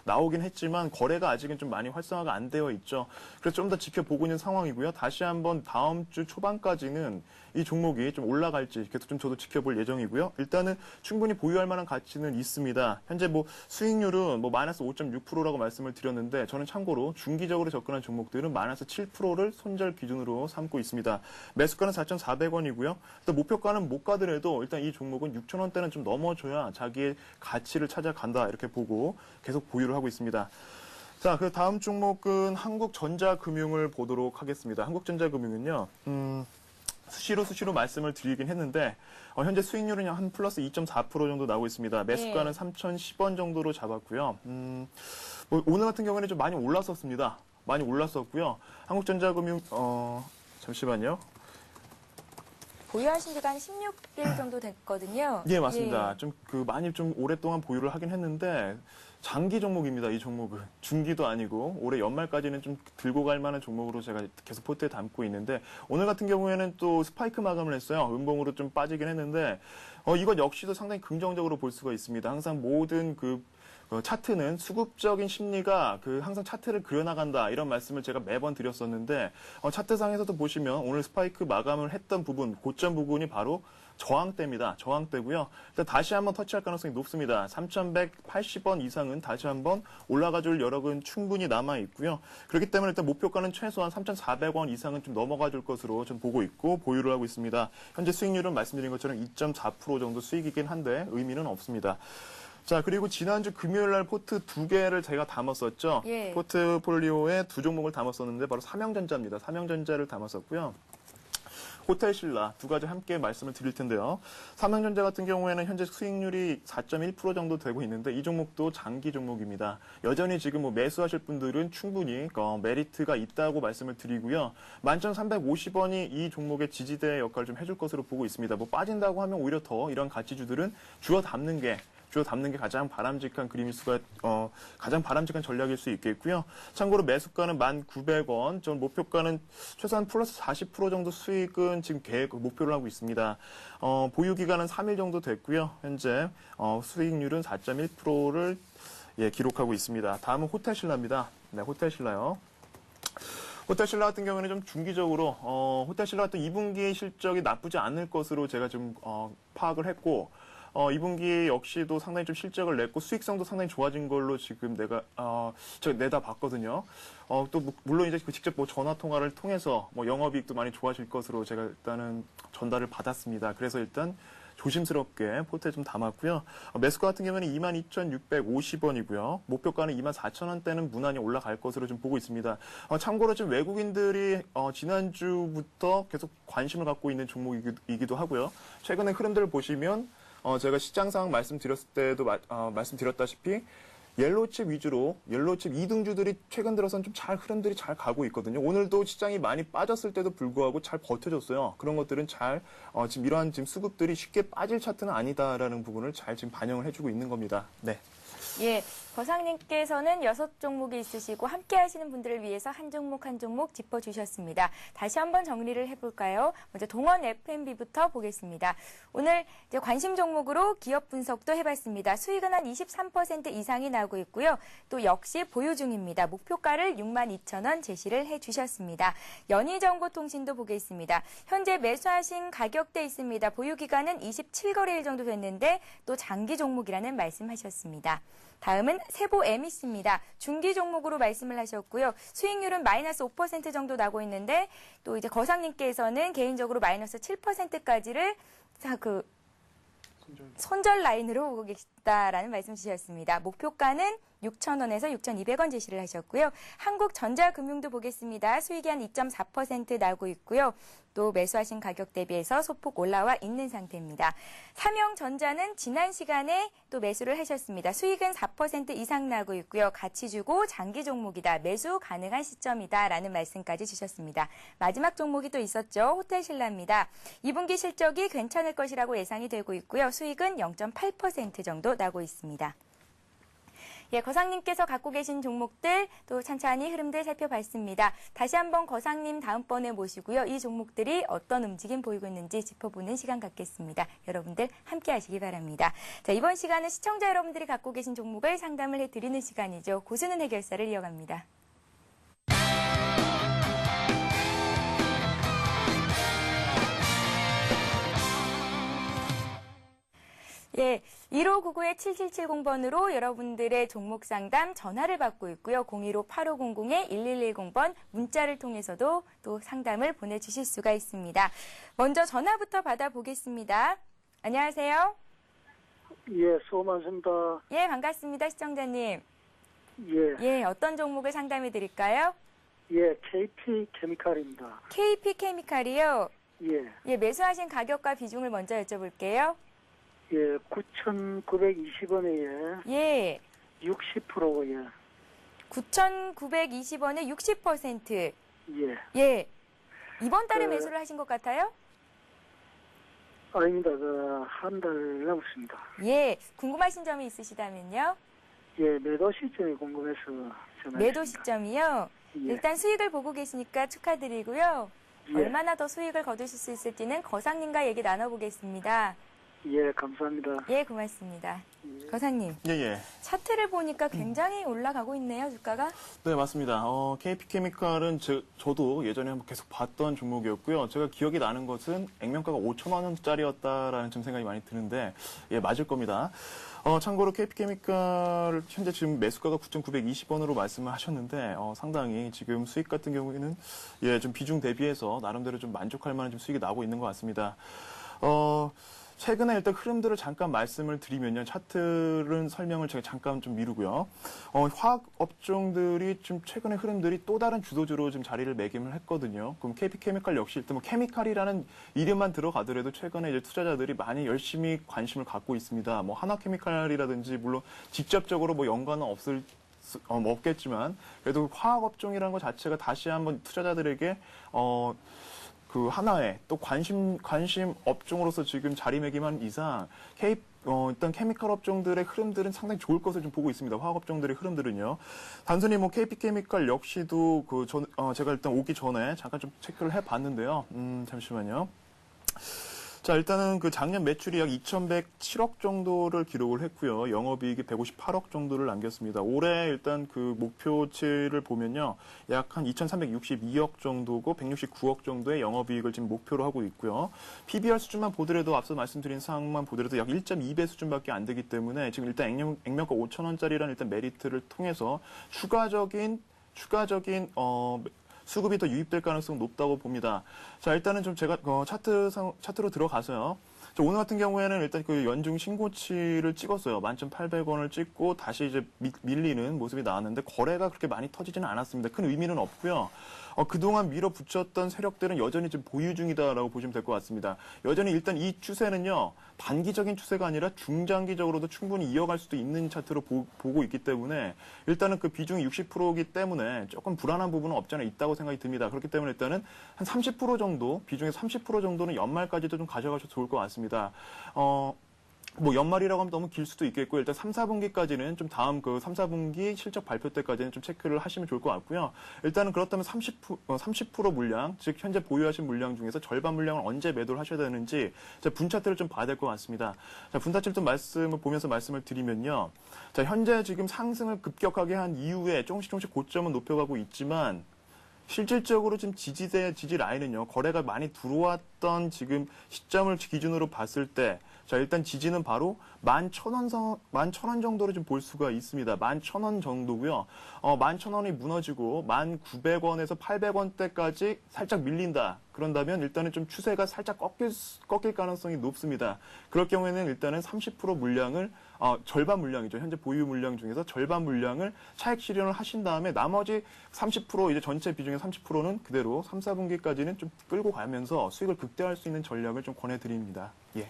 [SPEAKER 2] 나오긴 했지만 거래가 아직은 좀 많이 활성화가 안 되어 있죠. 그래서 좀 더 지켜보고 있는 상황이고요. 다시 한번 다음 주 초반까지는 이 종목이 좀 올라갈지 계속 좀 저도 지켜볼 예정이고요. 일단은 충분히 보유할 만한 가치는 있습니다. 현재 뭐 수익률은 뭐 마이너스 5.6%라고 말씀을 드렸는데 저는 참고로 중기적으로 접근한 종목들은 마이너스 7%를 손절 기준으로 삼고 있습니다. 매수가는 4,400원이고요. 일단 목표가는 못 가더라도 일단 이 종목은 6,000원대는 좀 넘어줘야 자기의 가치를 찾아간다 이렇게 보고 계속 보유를 하고 있습니다. 자, 그 다음 종목은 한국전자금융을 보도록 하겠습니다. 한국전자금융은요. 수시로 말씀을 드리긴 했는데 현재 수익률은 한 플러스 2.4% 정도 나오고 있습니다. 매수가는 3,010원 정도로 잡았고요. 뭐 오늘 같은 경우에는 좀 많이 올랐었습니다. 많이 올랐었고요. 한국전자금융 잠시만요.
[SPEAKER 1] 보유하신 지가 한 16일 정도 됐거든요.
[SPEAKER 2] 예, 맞습니다.
[SPEAKER 1] 예.
[SPEAKER 2] 좀 많이 좀 오랫동안 보유를 하긴 했는데 장기 종목입니다. 이 종목은 중기도 아니고 올해 연말까지는 좀 들고 갈 만한 종목으로 제가 계속 포트에 담고 있는데 오늘 같은 경우에는 또 스파이크 마감을 했어요. 음봉으로 좀 빠지긴 했는데 이것 역시도 상당히 긍정적으로 볼 수가 있습니다. 항상 모든 차트는 수급적인 심리가 항상 차트를 그려나간다 이런 말씀을 제가 매번 드렸었는데 차트상에서도 보시면 오늘 스파이크 마감을 했던 부분, 고점 부분이 바로 저항대입니다. 저항대고요. 일단 다시 한번 터치할 가능성이 높습니다. 3,180원 이상은 다시 한번 올라가줄 여력은 충분히 남아 있고요. 그렇기 때문에 일단 목표가는 최소한 3,400원 이상은 좀 넘어가줄 것으로 좀 보고 있고 보유를 하고 있습니다. 현재 수익률은 말씀드린 것처럼 2.4% 정도 수익이긴 한데 의미는 없습니다. 자, 그리고 지난주 금요일 날 포트 2개를 제가 담았었죠.
[SPEAKER 1] 예.
[SPEAKER 2] 포트폴리오에 2종목을 담았었는데 바로 삼형전자입니다. 삼형전자를 담았었고요. 호텔신라 두 가지 함께 말씀을 드릴 텐데요. 삼형전자 같은 경우에는 현재 수익률이 4.1% 정도 되고 있는데 이 종목도 장기 종목입니다. 여전히 지금 매수하실 분들은 충분히 메리트가 있다고 말씀을 드리고요. 11,350원이 이 종목의 지지대 역할을 좀 해줄 것으로 보고 있습니다. 빠진다고 하면 오히려 더 이런 가치주들은 주워 담는 게 가장 바람직한 가장 바람직한 전략일 수 있겠고요. 참고로 매수가는 1,900원, 전 목표가는 최소한 플러스 40% 정도 수익은 지금 목표를 하고 있습니다. 보유 기간은 3일 정도 됐고요. 현재 수익률은 4.1%를 기록하고 있습니다. 다음은 호텔신라입니다. 네, 호텔신라요. 호텔신라 같은 경우에는 좀 중기적으로 호텔신라 같은 2분기 실적이 나쁘지 않을 것으로 제가 좀 파악을 했고 2분기 역시도 상당히 좀 실적을 냈고 수익성도 상당히 좋아진 걸로 지금 제가 내다 봤거든요. 또 물론 이제 직접 전화 통화를 통해서 영업이익도 많이 좋아질 것으로 제가 일단은 전달을 받았습니다. 그래서 일단 조심스럽게 포트에 좀 담았고요. 매수가 같은 경우는 22,650원이고요. 목표가는 24,000원대는 무난히 올라갈 것으로 좀 보고 있습니다. 참고로 지금 외국인들이 지난주부터 계속 관심을 갖고 있는 종목이기도 하고요. 최근의 흐름들을 보시면 제가 시장 상황 말씀드렸을 때도 말씀드렸다시피 옐로우칩 위주로 옐로우칩 2등주들이 최근 들어서는 좀 흐름들이 잘 가고 있거든요. 오늘도 시장이 많이 빠졌을 때도 불구하고 잘 버텨줬어요. 그런 것들은 지금 이러한 수급들이 쉽게 빠질 차트는 아니다라는 부분을 잘 지금 반영을 해주고 있는 겁니다. 네.
[SPEAKER 1] 예, 거상님께서는 6종목이 있으시고 함께 하시는 분들을 위해서 한 종목 한 종목 짚어주셨습니다. 다시 한번 정리를 해볼까요? 먼저 동원 F&B부터 보겠습니다. 오늘 이제 관심 종목으로 기업 분석도 해봤습니다. 수익은 한 23% 이상이 나오고 있고요. 또 역시 보유 중입니다. 목표가를 62,000원 제시를 해주셨습니다. 연희정보통신도 보겠습니다. 현재 매수하신 가격대 있습니다. 보유 기간은 27거래일 정도 됐는데 또 장기 종목이라는 말씀하셨습니다. 다음은 세보 MEC입니다. 중기 종목으로 말씀을 하셨고요. 수익률은 마이너스 5% 정도 나고 있는데 또 이제 거상님께서는 개인적으로 마이너스 7%까지를 손절 라인으로 보고 계시다라는 말씀 주셨습니다. 목표가는 6,000원에서 6,200원 제시를 하셨고요. 한국전자금융도 보겠습니다. 수익이 한 2.4% 나고 있고요. 또 매수하신 가격 대비해서 소폭 올라와 있는 상태입니다. 삼형전자는 지난 시간에 또 매수를 하셨습니다. 수익은 4% 이상 나고 있고요. 가치 주고 장기 종목이다. 매수 가능한 시점이다라는 말씀까지 주셨습니다. 마지막 종목이 또 있었죠. 호텔신라입니다. 2분기 실적이 괜찮을 것이라고 예상이 되고 있고요. 수익은 0.8% 정도 나고 있습니다. 예, 거상님께서 갖고 계신 종목들 또 찬찬히 흐름들 살펴봤습니다. 다시 한번 거상님 다음번에 모시고요. 이 종목들이 어떤 움직임 보이고 있는지 짚어보는 시간 갖겠습니다. 여러분들 함께 하시기 바랍니다. 자, 이번 시간은 시청자 여러분들이 갖고 계신 종목을 상담을 해드리는 시간이죠. 고수는 해결사를 이어갑니다. 예, 1599-7770번으로 여러분들의 종목 상담 전화를 받고 있고요. 015-8500-1110번 문자를 통해서도 또 상담을 보내주실 수가 있습니다. 먼저 전화부터 받아보겠습니다. 안녕하세요.
[SPEAKER 4] 예, 수고 많습니다.
[SPEAKER 1] 예, 반갑습니다. 시청자님.
[SPEAKER 4] 예.
[SPEAKER 1] 예, 어떤 종목을 상담해 드릴까요?
[SPEAKER 4] 예, KP 케미칼입니다.
[SPEAKER 1] KP 케미칼이요?
[SPEAKER 4] 예.
[SPEAKER 1] 예, 매수하신 가격과 비중을 먼저 여쭤볼게요.
[SPEAKER 4] 예, 9,920원에
[SPEAKER 1] 예.
[SPEAKER 4] 60%예.
[SPEAKER 1] 9,920원에 60%.
[SPEAKER 4] 예.
[SPEAKER 1] 예. 이번 달에 매수를 하신 것 같아요?
[SPEAKER 4] 아닙니다. 한 달 넘었습니다.
[SPEAKER 1] 예. 궁금하신 점이 있으시다면요?
[SPEAKER 4] 예, 매도 시점이 궁금해서 전화했습니다.
[SPEAKER 1] 매도 시점이요?
[SPEAKER 4] 예.
[SPEAKER 1] 일단 수익을 보고 계시니까 축하드리고요.
[SPEAKER 4] 예.
[SPEAKER 1] 얼마나 더 수익을 거두실 수 있을지는 거상님과 얘기 나눠보겠습니다.
[SPEAKER 4] 예, 감사합니다.
[SPEAKER 1] 예, 고맙습니다.
[SPEAKER 4] 예.
[SPEAKER 1] 거사님,
[SPEAKER 2] 예.
[SPEAKER 1] 차트를 보니까 굉장히 올라가고 있네요, 주가가.
[SPEAKER 2] 네, 맞습니다. KP케미칼은 저도 예전에 한번 계속 봤던 종목이었고요. 제가 기억이 나는 것은 액면가가 5,000만 원짜리였다라는 좀 생각이 많이 드는데, 예, 맞을 겁니다. 참고로 KP케미칼 현재 지금 매수가가 9,920원으로 말씀을 하셨는데, 상당히 지금 수익 같은 경우에는 예, 좀 비중 대비해서 나름대로 좀 만족할 만한 좀 수익이 나오고 있는 것 같습니다. 최근에 일단 흐름들을 잠깐 말씀을 드리면요. 차트는 설명을 제가 잠깐 좀 미루고요. 화학 업종들이 좀 최근의 흐름들이 또 다른 주도주로 좀 자리를 매김을 했거든요. 그럼 KP케미칼 역시 일단 뭐 케미칼이라는 이름만 들어가더라도 최근에 이제 투자자들이 많이 열심히 관심을 갖고 있습니다. 뭐 하나케미칼이라든지 물론 직접적으로 뭐 연관은 없겠지만 그래도 화학 업종이라는 것 자체가 다시 한번 투자자들에게 그 하나의 또 관심 업종으로서 지금 자리매김한 이상 일단 케미칼 업종들의 흐름들은 상당히 좋을 것을 좀 보고 있습니다. 화학 업종들의 흐름들은요. 단순히 뭐 KP케미칼 역시도 제가 일단 오기 전에 잠깐 좀 체크를 해봤는데요. 잠시만요. 자, 일단은 그 작년 매출이 약 2,107억 정도를 기록을 했고요. 영업이익이 158억 정도를 남겼습니다. 올해 일단 그 목표치를 보면요. 약 한 2,362억 정도고 169억 정도의 영업이익을 지금 목표로 하고 있고요. PBR 수준만 보더라도 앞서 말씀드린 사항만 보더라도 약 1.2배 수준밖에 안 되기 때문에 지금 일단 액면가 5,000원짜리라는 일단 메리트를 통해서 추가적인 수급이 더 유입될 가능성이 높다고 봅니다. 자, 일단은 좀 제가 차트로 들어가서요. 오늘 같은 경우에는 일단 그 연중 신고치를 찍었어요. 11,800원을 찍고 다시 이제 밀리는 모습이 나왔는데 거래가 그렇게 많이 터지지는 않았습니다. 큰 의미는 없고요. 그동안 밀어붙였던 세력들은 여전히 지금 보유 중이다라고 보시면 될 것 같습니다. 여전히 일단 이 추세는요. 단기적인 추세가 아니라 중장기적으로도 충분히 이어갈 수도 있는 차트로 보고 있기 때문에 일단은 그 비중이 60%이기 때문에 조금 불안한 부분은 없지 않아 있다고 생각이 듭니다. 그렇기 때문에 일단은 한 30% 정도, 비중의 30% 정도는 연말까지도 좀 가져가셔도 좋을 것 같습니다. 뭐 연말이라고 하면 너무 길 수도 있겠고 일단 3, 4분기까지는 좀 다음 그 3, 4분기 실적 발표 때까지는 좀 체크를 하시면 좋을 것 같고요. 일단은 그렇다면 30% 물량, 즉 현재 보유하신 물량 중에서 절반 물량을 언제 매도를 하셔야 되는지 분 차트를 좀 봐야 될 것 같습니다. 자, 분 차트를 좀 보면서 말씀을 드리면요. 자, 현재 지금 상승을 급격하게 한 이후에 조금씩 고점은 높여가고 있지만 실질적으로 지금 지지 라인은요, 거래가 많이 들어왔던 지금 시점을 기준으로 봤을 때, 자, 일단 지지는 바로 11,000원 정도로 좀 볼 수가 있습니다. 11,000원 정도고요. 11,000원이 무너지고 1,900원에서 800원대까지 살짝 밀린다. 그런다면 일단은 좀 추세가 살짝 꺾일 가능성이 높습니다. 그럴 경우에는 일단은 30% 물량을 절반 물량이죠. 현재 보유 물량 중에서 절반 물량을 차익 실현을 하신 다음에 나머지 30% 이제 전체 비중의 30%는 그대로 3, 4분기까지는 좀 끌고 가면서 수익을 극대화할 수 있는 전략을 좀 권해드립니다. 예.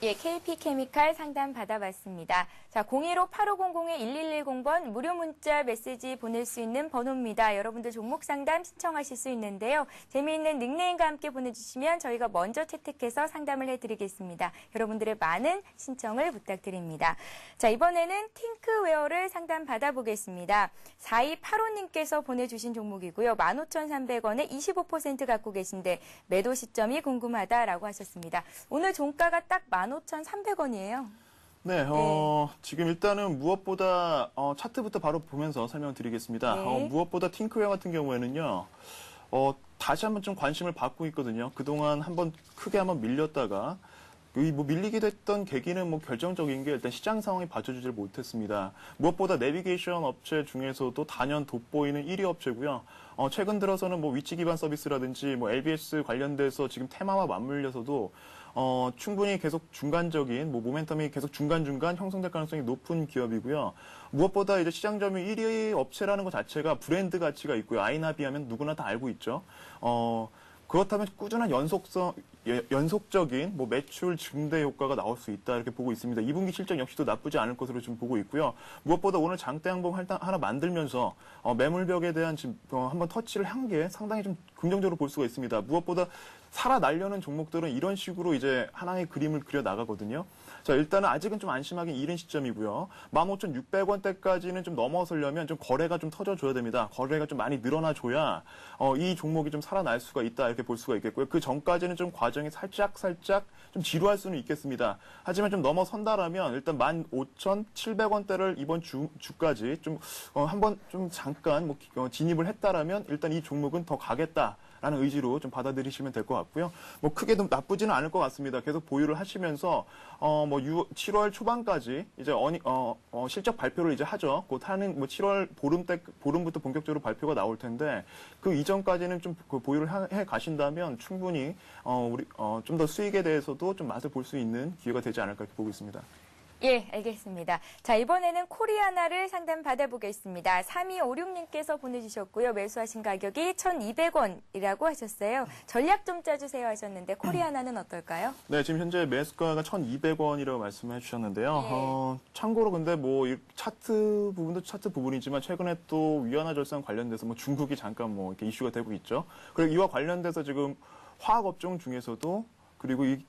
[SPEAKER 1] 예, KP케미칼 상담 받아봤습니다. 자, 015-8500-1110번 무료 문자 메시지 보낼 수 있는 번호입니다. 여러분들 종목 상담 신청하실 수 있는데요. 재미있는 닉네임과 함께 보내주시면 저희가 먼저 채택해서 상담을 해드리겠습니다. 여러분들의 많은 신청을 부탁드립니다. 자, 이번에는 팅크웨어를 상담 받아보겠습니다. 4285님께서 보내주신 종목이고요. 15,300원에 25% 갖고 계신데 매도 시점이 궁금하다라고 하셨습니다. 오늘 종가가 딱 15,300원이에요.
[SPEAKER 2] 네, 지금 일단은 무엇보다 차트부터 바로 보면서 설명을 드리겠습니다.
[SPEAKER 1] 네.
[SPEAKER 2] 무엇보다 팅크웨어 같은 경우에는요. 다시 한번 좀 관심을 받고 있거든요. 그동안 크게 한번 밀렸다가 밀리게 됐던 계기는 결정적인 게 일단 시장 상황이 받쳐주질 못했습니다. 무엇보다 내비게이션 업체 중에서도 단연 돋보이는 1위 업체고요. 최근 들어서는 위치 기반 서비스라든지 LBS 관련돼서 지금 테마와 맞물려서도 충분히 계속 중간적인 모멘텀이 계속 중간중간 형성될 가능성이 높은 기업이고요. 무엇보다 이제 시장 점유 1위 업체라는 것 자체가 브랜드 가치가 있고요. 아이나비 하면 누구나 다 알고 있죠. 그렇다면 꾸준한 연속적인 매출 증대 효과가 나올 수 있다 이렇게 보고 있습니다. 2분기 실적 역시도 나쁘지 않을 것으로 좀 보고 있고요. 무엇보다 오늘 장대 항봉 하나 만들면서 매물벽에 대한 지금 한번 터치를 한 게 상당히 좀 긍정적으로 볼 수가 있습니다. 무엇보다 살아나려는 종목들은 이런 식으로 이제 하나의 그림을 그려 나가거든요. 자, 일단은 아직은 좀 안심하기 이른 시점이고요. 15,600원대까지는 좀 넘어서려면 좀 거래가 좀 터져줘야 됩니다. 거래가 좀 많이 늘어나줘야 이 종목이 좀 살아날 수가 있다 이렇게 볼 수가 있겠고요. 그 전까지는 좀 과정 과정이 살짝 좀 지루할 수는 있겠습니다. 하지만 좀 넘어선다라면 일단 15,700원대를 이번 주까지 좀 한번 좀 잠깐 진입을 했다라면 일단 이 종목은 더 가겠다라는 의지로 좀 받아들이시면 될 것 같고요. 뭐 크게 좀 나쁘지는 않을 것 같습니다. 계속 보유를 하시면서 7월 초반까지 이제 실적 발표를 이제 하죠. 곧 하는 7월 보름부터 본격적으로 발표가 나올 텐데 그 이전까지는 좀 그 보유를 해 가신다면 충분히 좀 더 수익에 대해서도 좀 맛을 볼 수 있는 기회가 되지 않을까 이렇게 보고 있습니다.
[SPEAKER 1] 예, 알겠습니다. 자, 이번에는 코리아나를 상담 받아보겠습니다. 3256님께서 보내주셨고요. 매수하신 가격이 1,200원이라고 하셨어요. 전략 좀 짜주세요 하셨는데 코리아나는 어떨까요?
[SPEAKER 2] 네, 지금 현재 매수가가 1,200원이라고 말씀해 주셨는데요. 참고로 근데 이 차트 부분도 차트 부분이지만 최근에 또 위안화 절상 관련돼서 중국이 잠깐 이렇게 이슈가 되고 있죠. 그리고 이와 관련돼서 지금 화학 업종 중에서도 그리고 이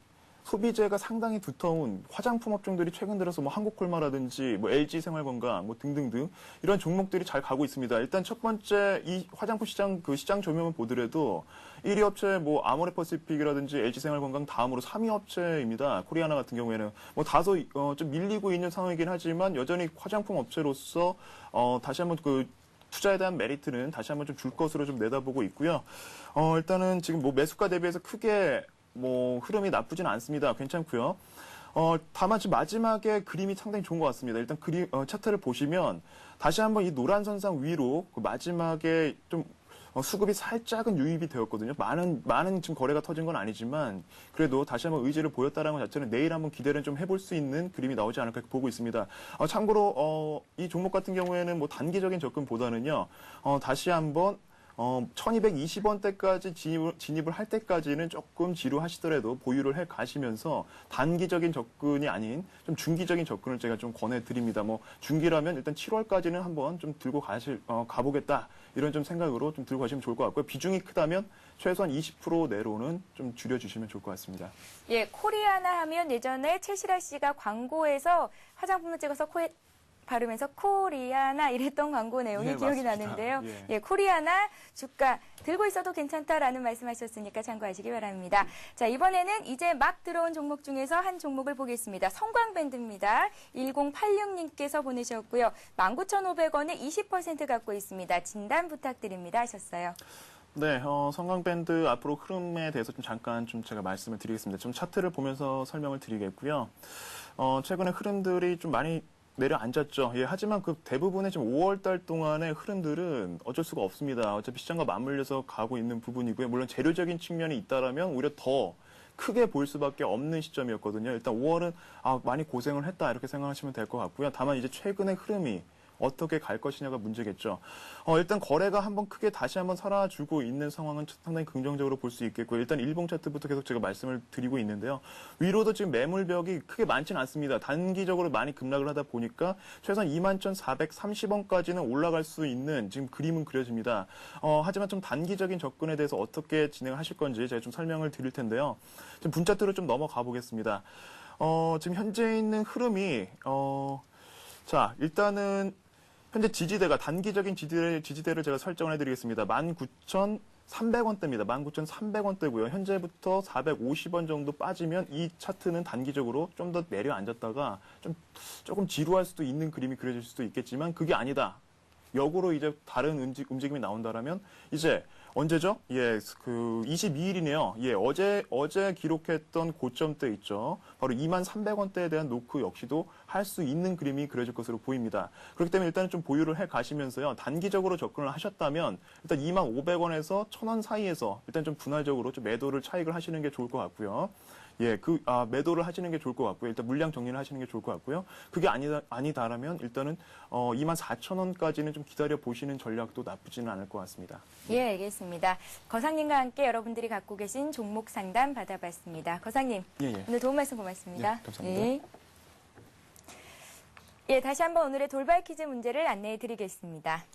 [SPEAKER 2] 소비재가 상당히 두터운 화장품 업종들이 최근 들어서 한국콜마라든지 LG 생활건강 등등등 이런 종목들이 잘 가고 있습니다. 일단 첫 번째 이 화장품 시장 시장 조명을 보더라도 1위 업체 아모레퍼시픽이라든지 LG 생활건강 다음으로 3위 업체입니다. 코리아나 같은 경우에는 다소 좀 밀리고 있는 상황이긴 하지만 여전히 화장품 업체로서 다시 한번 투자에 대한 메리트는 다시 한번 좀 줄 것으로 좀 내다보고 있고요. 일단은 지금 매수가 대비해서 크게 흐름이 나쁘진 않습니다. 괜찮고요. 다만 지금 마지막에 그림이 상당히 좋은 것 같습니다. 일단 차트를 보시면 다시 한번 이 노란 선상 위로 마지막에 좀 수급이 살짝은 유입이 되었거든요. 많은 지금 거래가 터진 건 아니지만 그래도 다시 한번 의지를 보였다는 것 자체는 내일 한번 기대를 좀 해볼 수 있는 그림이 나오지 않을까 보고 있습니다. 참고로 이 종목 같은 경우에는 단기적인 접근보다는요. 다시 한번 1,220원대까지 진입을 할 때까지는 조금 지루하시더라도 보유를 해 가시면서 단기적인 접근이 아닌 좀 중기적인 접근을 제가 좀 권해드립니다. 중기라면 일단 7월까지는 한번 좀 들고 가보겠다. 이런 좀 생각으로 좀 들고 가시면 좋을 것 같고요. 비중이 크다면 최소한 20% 내로는 좀 줄여주시면 좋을 것 같습니다.
[SPEAKER 1] 예, 코리아나 하면 예전에 최시라 씨가 광고에서 화장품을 찍어서 코에 바르면서 코리아나 이랬던 광고 내용이 기억이
[SPEAKER 2] 맞습니다.
[SPEAKER 1] 나는데요. 예, 코리아나 주가 들고 있어도 괜찮다라는 말씀하셨으니까 참고하시기 바랍니다. 자, 이번에는 이제 막 들어온 종목 중에서 한 종목을 보겠습니다. 성광밴드입니다. 1086님께서 보내셨고요. 19,500원에 20% 갖고 있습니다. 진단 부탁드립니다 하셨어요.
[SPEAKER 2] 네, 성광밴드 앞으로 흐름에 대해서 좀 잠깐 제가 말씀을 드리겠습니다. 좀 차트를 보면서 설명을 드리겠고요. 최근에 흐름들이 좀 많이 내려앉았죠. 예, 하지만 대부분의 지금 5월 달 동안의 흐름들은 어쩔 수가 없습니다. 어차피 시장과 맞물려서 가고 있는 부분이고요. 물론 재료적인 측면이 있다라면 오히려 더 크게 보일 수밖에 없는 시점이었거든요. 일단 5월은 많이 고생을 했다 이렇게 생각하시면 될 것 같고요. 다만 이제 최근의 흐름이 어떻게 갈 것이냐가 문제겠죠. 일단 거래가 한번 크게 다시 한번 살아주고 있는 상황은 상당히 긍정적으로 볼 수 있겠고요. 일단 일봉 차트부터 계속 제가 말씀을 드리고 있는데요. 위로도 지금 매물벽이 크게 많지는 않습니다. 단기적으로 많이 급락을 하다 보니까 최소한 21,430원까지는 올라갈 수 있는 지금 그림은 그려집니다. 하지만 좀 단기적인 접근에 대해서 어떻게 진행을 하실 건지 제가 좀 설명을 드릴 텐데요. 지금 분 차트로 좀 넘어가 보겠습니다. 지금 현재 있는 흐름이 자, 일단은 현재 지지대가 단기적인 지지대를 제가 설정을 해드리겠습니다. 19,300원대입니다. 19,300원대고요. 현재부터 450원 정도 빠지면 이 차트는 단기적으로 좀 더 내려앉았다가 조금 지루할 수도 있는 그림이 그려질 수도 있겠지만 그게 아니다. 역으로 이제 다른 움직임이 나온다라면 이제 언제죠? 예, 22일이네요. 예, 어제 기록했던 고점대 있죠. 바로 23,300원대에 대한 노크 역시도 할 수 있는 그림이 그려질 것으로 보입니다. 그렇기 때문에 일단은 좀 보유를 해 가시면서요. 단기적으로 접근을 하셨다면 일단 25,500원에서 1,000원 사이에서 일단 좀 분할적으로 좀 매도를 차익을 하시는 게 좋을 것 같고요. 예, 매도를 하시는 게 좋을 것 같고요. 일단 물량 정리를 하시는 게 좋을 것 같고요. 그게 아니다라면 일단은 24,000원까지는 좀 기다려 보시는 전략도 나쁘지는 않을 것 같습니다.
[SPEAKER 1] 예, 알겠습니다. 거상님과 함께 여러분들이 갖고 계신 종목 상담 받아봤습니다. 거상님,
[SPEAKER 2] 예.
[SPEAKER 1] 오늘 도움 말씀 고맙습니다.
[SPEAKER 2] 예, 감사합니다.
[SPEAKER 1] 예. 예, 다시 한번 오늘의 돌발 퀴즈 문제를 안내해 드리겠습니다.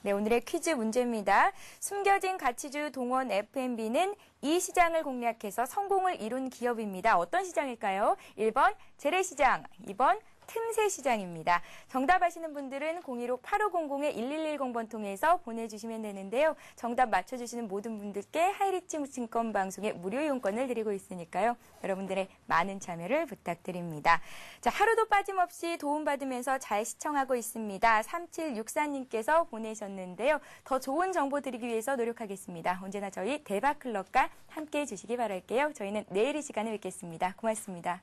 [SPEAKER 1] 네, 오늘의 퀴즈 문제입니다. 숨겨진 가치주 동원 F&B는 이 시장을 공략해서 성공을 이룬 기업입니다. 어떤 시장일까요? 1번 재래시장, 2번 틈새 시장입니다. 정답 아시는 분들은 015-8500-1110번 통해서 보내주시면 되는데요. 정답 맞춰주시는 모든 분들께 하이리치 증권 방송의 무료 이용권을 드리고 있으니까요. 여러분들의 많은 참여를 부탁드립니다. 자, 하루도 빠짐없이 도움받으면서 잘 시청하고 있습니다. 3764님께서 보내셨는데요. 더 좋은 정보 드리기 위해서 노력하겠습니다. 언제나 저희 대박클럽과 함께해 주시기 바랄게요. 저희는 내일 이 시간에 뵙겠습니다. 고맙습니다.